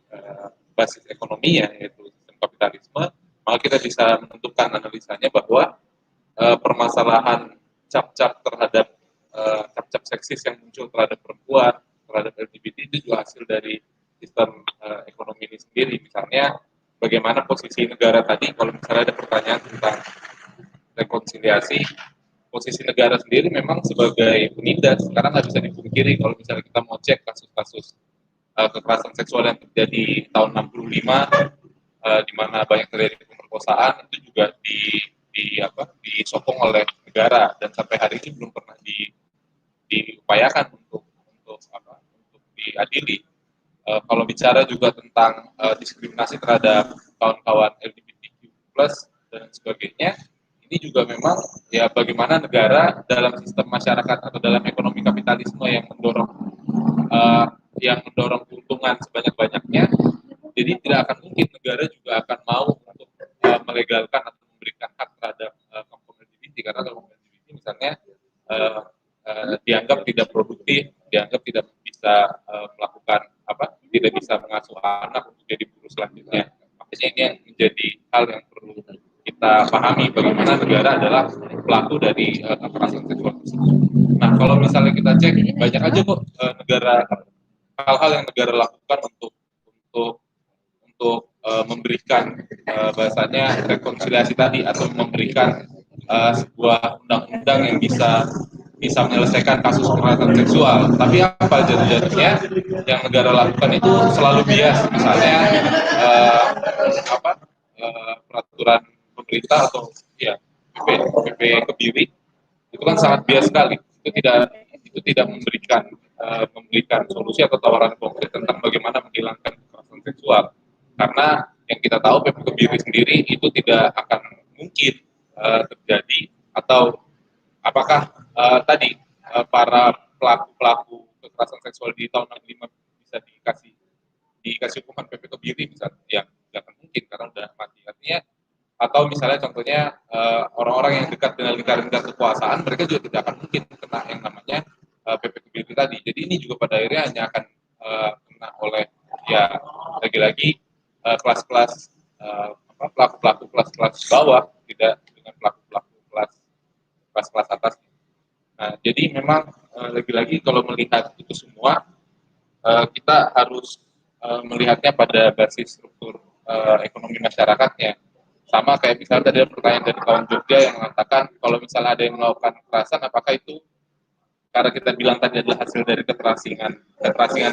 basis ekonominya, yaitu sistem kapitalisme, maka kita bisa menentukan analisanya bahwa permasalahan cap-cap terhadap cap-cap seksis yang muncul terhadap perempuan, terhadap LGBT itu juga hasil dari sistem ekonomi ini sendiri. Misalnya bagaimana posisi negara tadi, kalau misalnya ada pertanyaan tentang rekonsiliasi, posisi negara sendiri memang sebagai penindas. Sekarang nggak bisa dipungkiri kalau misalnya kita mau cek kasus-kasus kekerasan seksual yang terjadi tahun 65 di mana banyak terjadi pemerkosaan itu juga disokong oleh negara dan sampai hari ini belum pernah diupayakan untuk diadili. Kalau bicara juga tentang diskriminasi terhadap kawan-kawan LGBTQ+ dan sebagainya, ini juga memang ya bagaimana negara dalam sistem masyarakat atau dalam ekonomi kapitalisme uh, yang mendorong keuntungan sebanyak-banyaknya, jadi tidak akan mungkin negara juga akan mau untuk melegalkan atau memberikan hak terhadap kaum LGBT, karena kaum LGBT misalnya dianggap tidak produktif, dianggap tidak bisa melakukan tidak bisa mengasuh anak untuk jadi buruh selanjutnya. Makanya ini yang menjadi hal yang perlu kita pahami, bagaimana negara adalah pelaku dari kekerasan seksual tersebut. Nah, kalau misalnya kita cek, banyak aja kok hal-hal yang negara lakukan untuk memberikan bahasanya rekonsiliasi tadi, atau memberikan sebuah undang-undang yang bisa menyelesaikan kasus kekerasan seksual. Tapi apa jadinya yang negara lakukan itu selalu bias, misalnya peraturan pemerintah atau ya PP Kebiri itu kan sangat bias sekali. Itu tidak memberikan solusi atau tawaran konkret tentang bagaimana menghilangkan kekerasan seksual. Karena yang kita tahu PP Kebiri sendiri itu tidak akan mungkin terjadi, atau apakah tadi para pelaku kekerasan seksual di tahun 65 bisa dikasih hukuman PP Kebiri misalnya, yang tidak akan mungkin karena udah mati. Artinya, atau misalnya contohnya orang-orang yang dekat dengan lingkaran kekuasaan, mereka juga tidak akan mungkin kena yang namanya PP Kebiri tadi. Jadi ini juga pada akhirnya hanya akan kena oleh ya lagi-lagi kelas-kelas pelaku-pelaku kelas-kelas bawah, tidak dengan pelaku-pelaku kelas-kelas atas. Nah, jadi memang lagi-lagi kalau melihat itu semua, kita harus melihatnya pada basis struktur ekonomi masyarakatnya. Sama kayak misalnya tadi ada pertanyaan dari kawan Jogja yang mengatakan kalau misalnya ada yang melakukan kekerasan, apakah itu karena kita bilang tadi adalah hasil dari keterasingan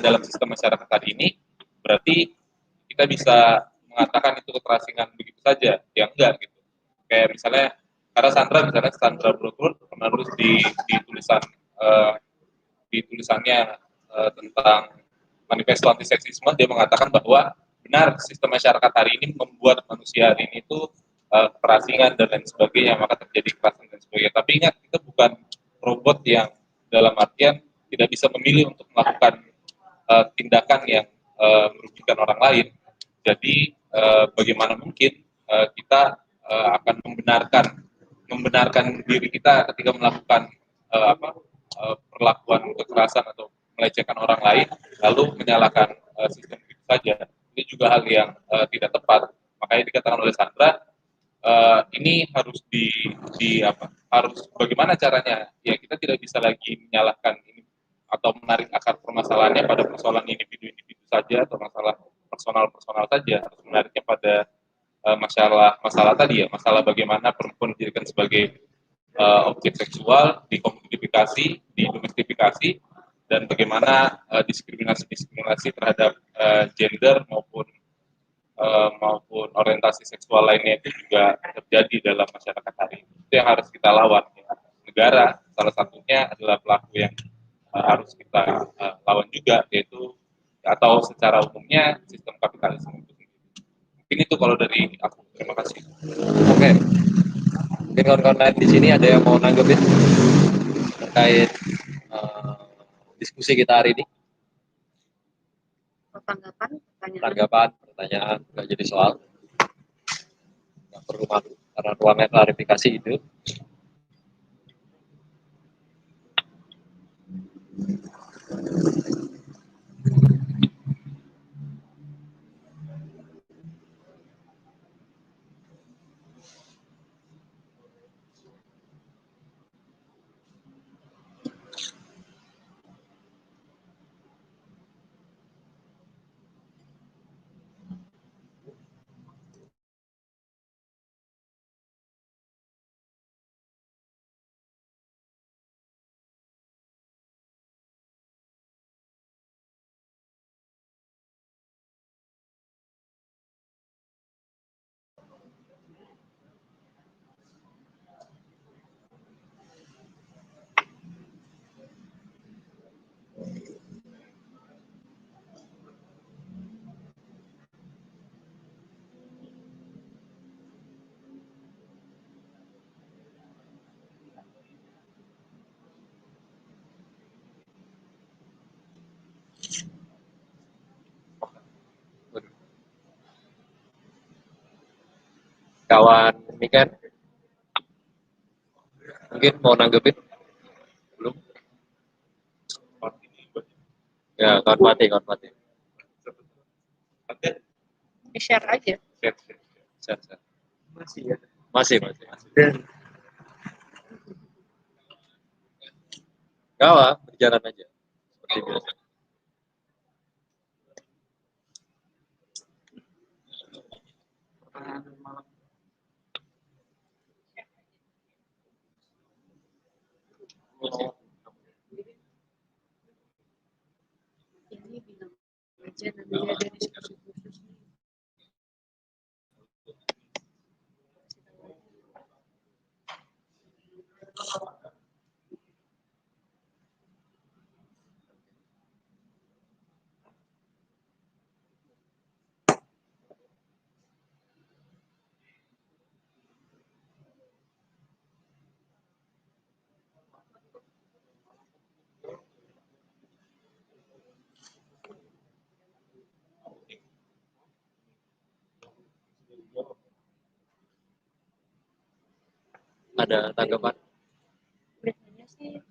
dalam sistem masyarakat hari ini, berarti kita bisa mengatakan itu keterasingan begitu saja? Ya enggak gitu. Kayak misalnya karena Sandra Brokul menulis di tulisannya tentang manifesto antiseksisme, dia mengatakan bahwa benar sistem masyarakat hari ini membuat manusia hari ini itu kekerasan dan lain sebagainya, maka terjadi kekerasan dan sebagainya. Tapi ingat, kita bukan robot yang dalam artian tidak bisa memilih untuk melakukan tindakan yang merugikan orang lain. Jadi bagaimana mungkin kita akan membenarkan diri kita ketika melakukan perlakuan kekerasan atau melecehkan orang lain, lalu menyalahkan sistem itu saja. Ini juga hal yang tidak tepat. Makanya dikatakan oleh Sandra, ini harus harus bagaimana caranya? Ya, kita tidak bisa lagi menyalahkan ini atau menarik akar permasalahannya pada persoalan individu-individu saja atau masalah personal saja, harus menariknya pada masalah tadi ya, masalah bagaimana perempuan dijadikan sebagai objek seksual, dikomodifikasi, didomestifikasi, dan bagaimana diskriminasi terhadap gender maupun orientasi seksual lainnya itu juga terjadi dalam masyarakat hari ini. Itu yang harus kita lawan. Ya. Negara salah satunya adalah pelaku yang harus kita lawan juga, yaitu atau secara umumnya sistem kapitalisme itu sendiri. Mungkin itu kalau dari aku. Terima kasih. Oke. Mungkin kawan-kawan lain di sini ada yang mau nanggepin terkait diskusi kita hari ini. Tanggapan, pertanyaan, nggak jadi soal. Nggak perlu malu, karena ruangnya klarifikasi itu. Kawan ini kan mungkin mau nanggepin belum? Ya, kawan Fatih. Share aja. Share. Masih. Kawan, berjalan aja seperti biasa. Ini bilang aja nanti ada diskusi khusus. Ada tanggapan? Biasanya sih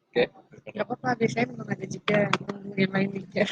Oke. nggak apa-apa, biasanya memang ada jeda nunggu yang lain juga.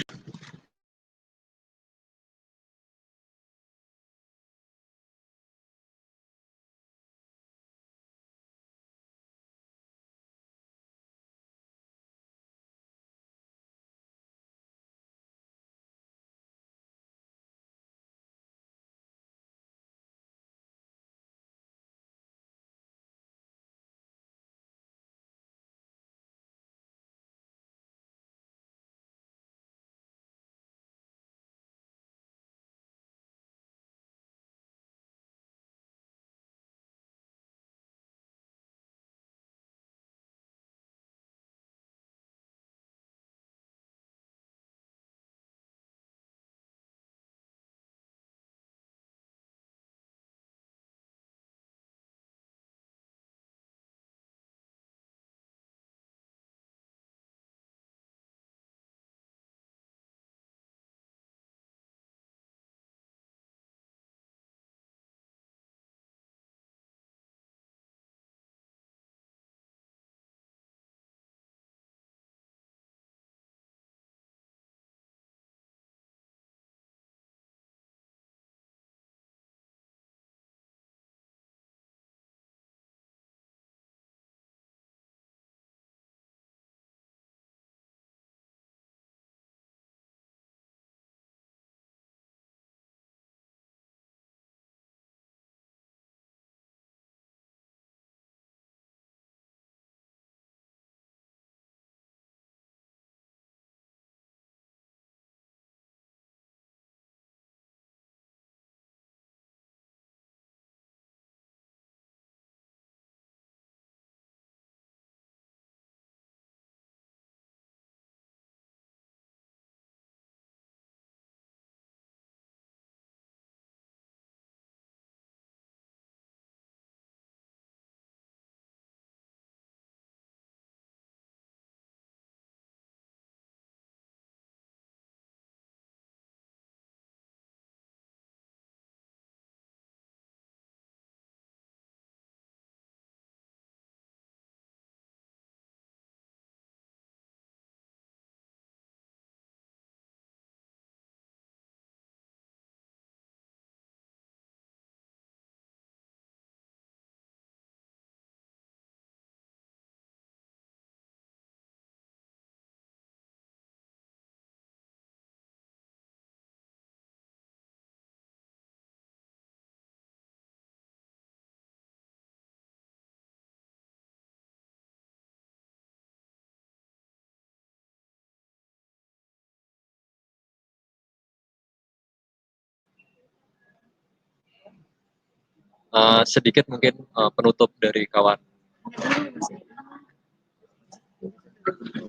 Sedikit mungkin penutup dari kawan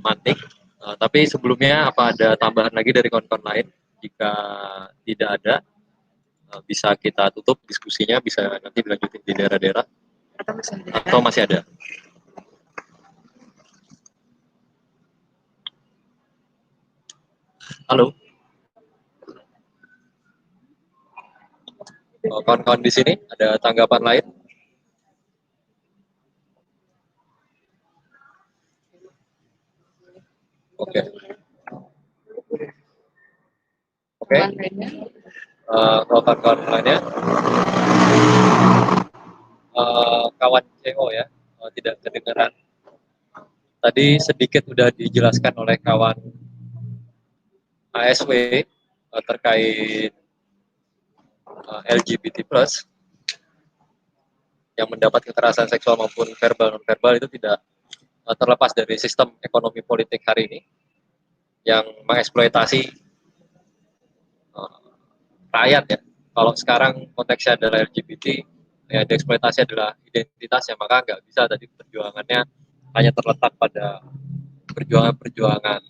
Mantik. Tapi sebelumnya apa ada tambahan lagi dari kawan-kawan lain? Jika tidak ada, bisa kita tutup diskusinya, bisa nanti dilanjutin di daerah-daerah. Atau masih ada? Halo? Kawan-kawan di sini ada tanggapan lain? Oke. Oke. Kawan-kawan lainnya, kawan CO ya, tidak kedengaran. Tadi sedikit sudah dijelaskan oleh kawan ASW terkait LGBT+ yang mendapat kekerasan seksual maupun verbal non-verbal itu tidak terlepas dari sistem ekonomi politik hari ini yang mengeksploitasi rakyat ya. Kalau sekarang konteksnya adalah LGBT, ya dieksploitasi adalah identitasnya, maka nggak bisa tadi perjuangannya hanya terletak pada perjuangan-perjuangan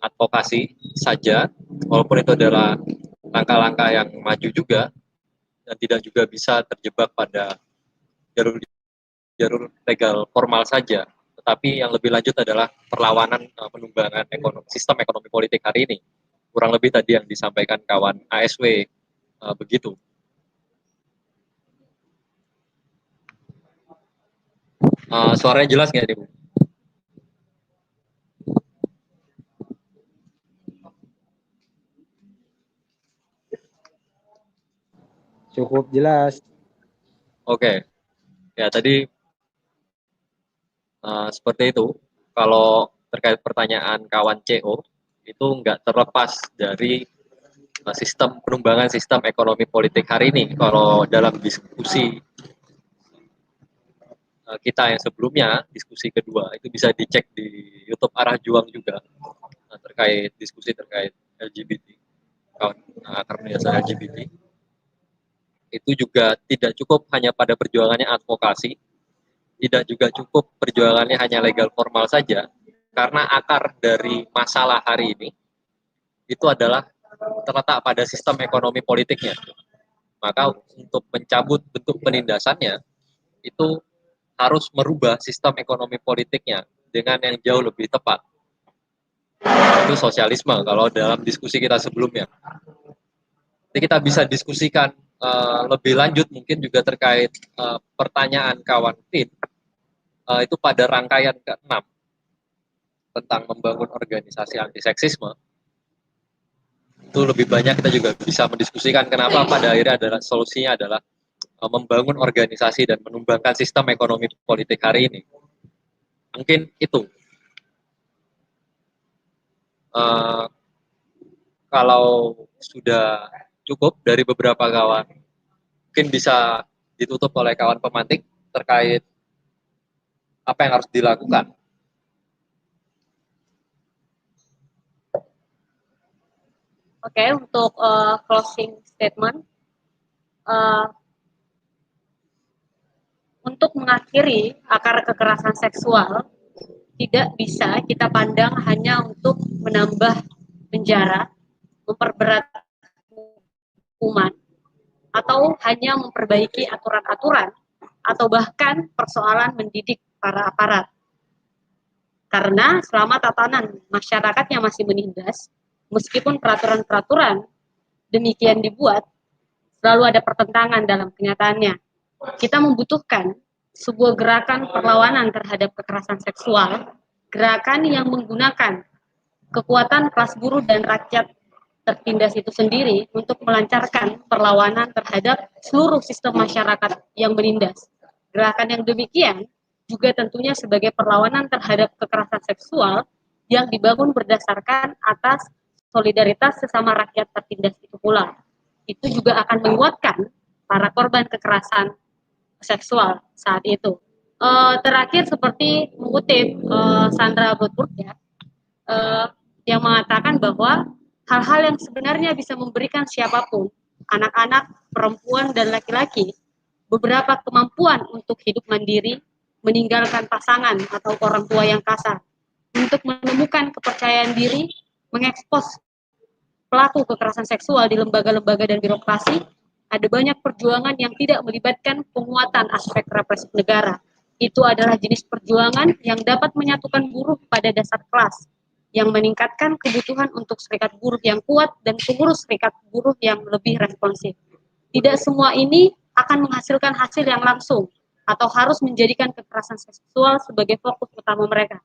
advokasi saja, walaupun itu adalah langkah-langkah yang maju juga, dan tidak juga bisa terjebak pada jalur legal formal saja, tetapi yang lebih lanjut adalah perlawanan penumbangan sistem ekonomi politik hari ini. Kurang lebih tadi yang disampaikan kawan ASW begitu. Suaranya jelas nggak nih, Bu? Cukup jelas. Oke. Ya, tadi seperti itu. Kalau terkait pertanyaan kawan CO, itu nggak terlepas dari sistem penumbangan sistem ekonomi politik hari ini. Kalau dalam diskusi kita yang sebelumnya, diskusi kedua, itu bisa dicek di YouTube Arah Juang juga, terkait diskusi terkait LGBT, kawan akar pendidikan LGBT. Itu juga tidak cukup hanya pada perjuangannya advokasi, tidak juga cukup perjuangannya hanya legal formal saja, karena akar dari masalah hari ini itu adalah terletak pada sistem ekonomi politiknya. Maka untuk mencabut bentuk penindasannya, itu harus merubah sistem ekonomi politiknya dengan yang jauh lebih tepat. Itu sosialisme kalau dalam diskusi kita sebelumnya. Jadi kita bisa diskusikan lebih lanjut mungkin juga terkait pertanyaan kawan Tin itu pada rangkaian ke-6 tentang membangun organisasi anti seksisme. Itu lebih banyak kita juga bisa mendiskusikan kenapa pada akhirnya adalah solusinya adalah membangun organisasi dan menumbangkan sistem ekonomi politik hari ini. Mungkin itu. Kalau sudah cukup dari beberapa kawan, mungkin bisa ditutup oleh kawan pemantik terkait apa yang harus dilakukan. Oke, untuk closing statement, untuk mengakhiri akar kekerasan seksual, tidak bisa kita pandang hanya untuk menambah penjara, memperberat hukuman, atau hanya memperbaiki aturan-aturan, atau bahkan persoalan mendidik para aparat. Karena selama tatanan masyarakatnya masih menindas, meskipun peraturan-peraturan demikian dibuat, selalu ada pertentangan dalam kenyataannya. Kita membutuhkan sebuah gerakan perlawanan terhadap kekerasan seksual, gerakan yang menggunakan kekuatan kelas buruh dan rakyat tertindas itu sendiri untuk melancarkan perlawanan terhadap seluruh sistem masyarakat yang menindas. Gerakan yang demikian juga tentunya sebagai perlawanan terhadap kekerasan seksual yang dibangun berdasarkan atas solidaritas sesama rakyat tertindas itu pula. Itu juga akan menguatkan para korban kekerasan seksual saat itu. Terakhir seperti mengutip Sandra Botburg ya, yang mengatakan bahwa hal-hal yang sebenarnya bisa memberikan siapapun anak-anak, perempuan, dan laki-laki beberapa kemampuan untuk hidup mandiri, meninggalkan pasangan atau orang tua yang kasar, untuk menemukan kepercayaan diri, mengekspos pelaku kekerasan seksual di lembaga-lembaga dan birokrasi. Ada banyak perjuangan yang tidak melibatkan penguatan aspek represif negara. Itu adalah jenis perjuangan yang dapat menyatukan buruh pada dasar kelas, yang meningkatkan kebutuhan untuk serikat buruh yang kuat dan pengurus serikat buruh yang lebih responsif. Tidak semua ini akan menghasilkan hasil yang langsung atau harus menjadikan kekerasan seksual sebagai fokus utama mereka.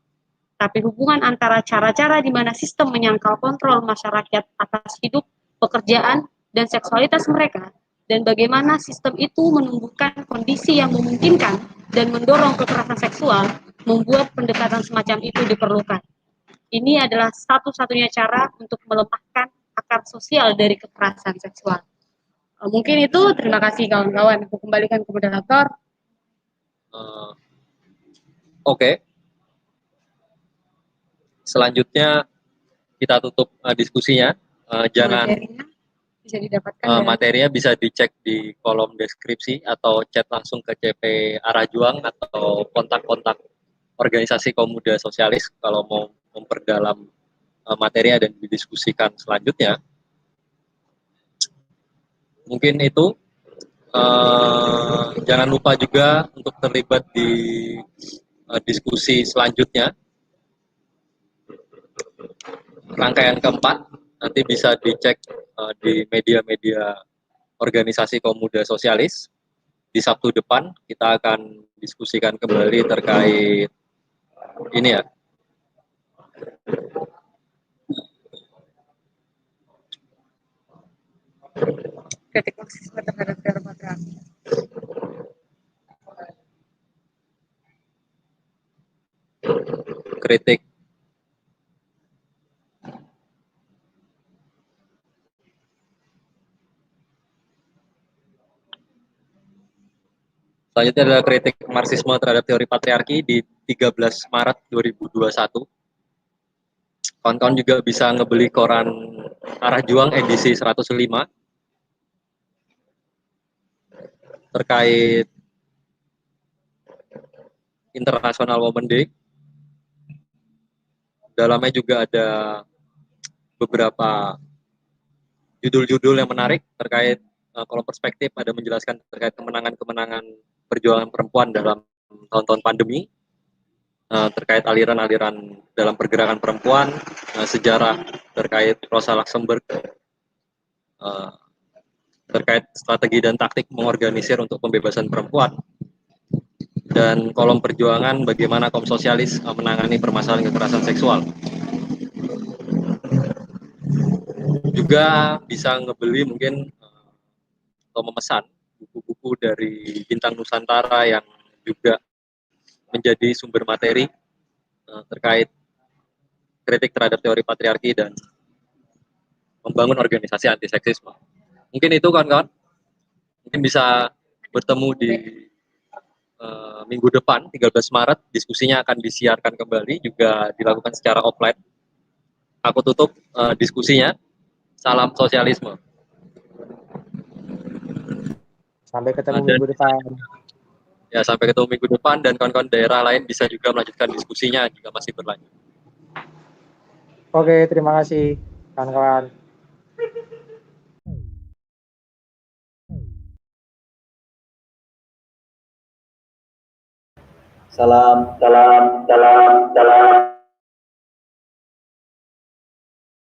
Tapi hubungan antara cara-cara di mana sistem menyangkal kontrol masyarakat atas hidup, pekerjaan, dan seksualitas mereka, dan bagaimana sistem itu menumbuhkan kondisi yang memungkinkan dan mendorong kekerasan seksual, membuat pendekatan semacam itu diperlukan. Ini adalah satu-satunya cara untuk melemahkan akar sosial dari kekerasan seksual. Mungkin itu, terima kasih kawan-kawan. Aku kembalikan ke moderator. Oke. Selanjutnya kita tutup diskusinya. Jangan Materinya bisa didapatkan materinya bisa dicek di kolom deskripsi atau chat langsung ke CP Arah Juang atau kontak-kontak organisasi Komuda Sosialis kalau mau memperdalam materinya dan didiskusikan selanjutnya. Mungkin itu. Jangan lupa juga untuk terlibat di diskusi selanjutnya. Rangkaian keempat nanti bisa dicek di media-media organisasi Komuda Sosialis. Di Sabtu depan kita akan diskusikan kembali terkait ini ya. kritik marxisme terhadap teori patriarki. Kritik selanjutnya adalah kritik marxisme terhadap teori patriarki di 13 Maret 2021. Kawan-kawan juga bisa ngebeli koran Arah Juang edisi 105 terkait International Women Day. Dalamnya juga ada beberapa judul-judul yang menarik terkait kolom perspektif, ada menjelaskan terkait kemenangan-kemenangan perjuangan perempuan dalam tahun-tahun pandemi, terkait aliran-aliran dalam pergerakan perempuan, sejarah terkait Rosa Luxemburg, terkait strategi dan taktik mengorganisir untuk pembebasan perempuan, dan kolom perjuangan bagaimana kaum sosialis menangani permasalahan kekerasan seksual. Juga bisa ngebeli mungkin atau memesan buku-buku dari Bintang Nusantara yang juga menjadi sumber materi terkait kritik terhadap teori patriarki dan membangun organisasi anti seksisme. Mungkin itu kawan-kawan. Mungkin bisa bertemu di minggu depan 13 Maret, diskusinya akan disiarkan kembali, juga dilakukan secara offline. Aku tutup diskusinya. Salam sosialisme. Sampai ketemu minggu depan. Ya, sampai ketemu minggu depan, dan kawan-kawan daerah lain bisa juga melanjutkan diskusinya jika masih berlanjut. Oke, terima kasih kawan-kawan. Salam.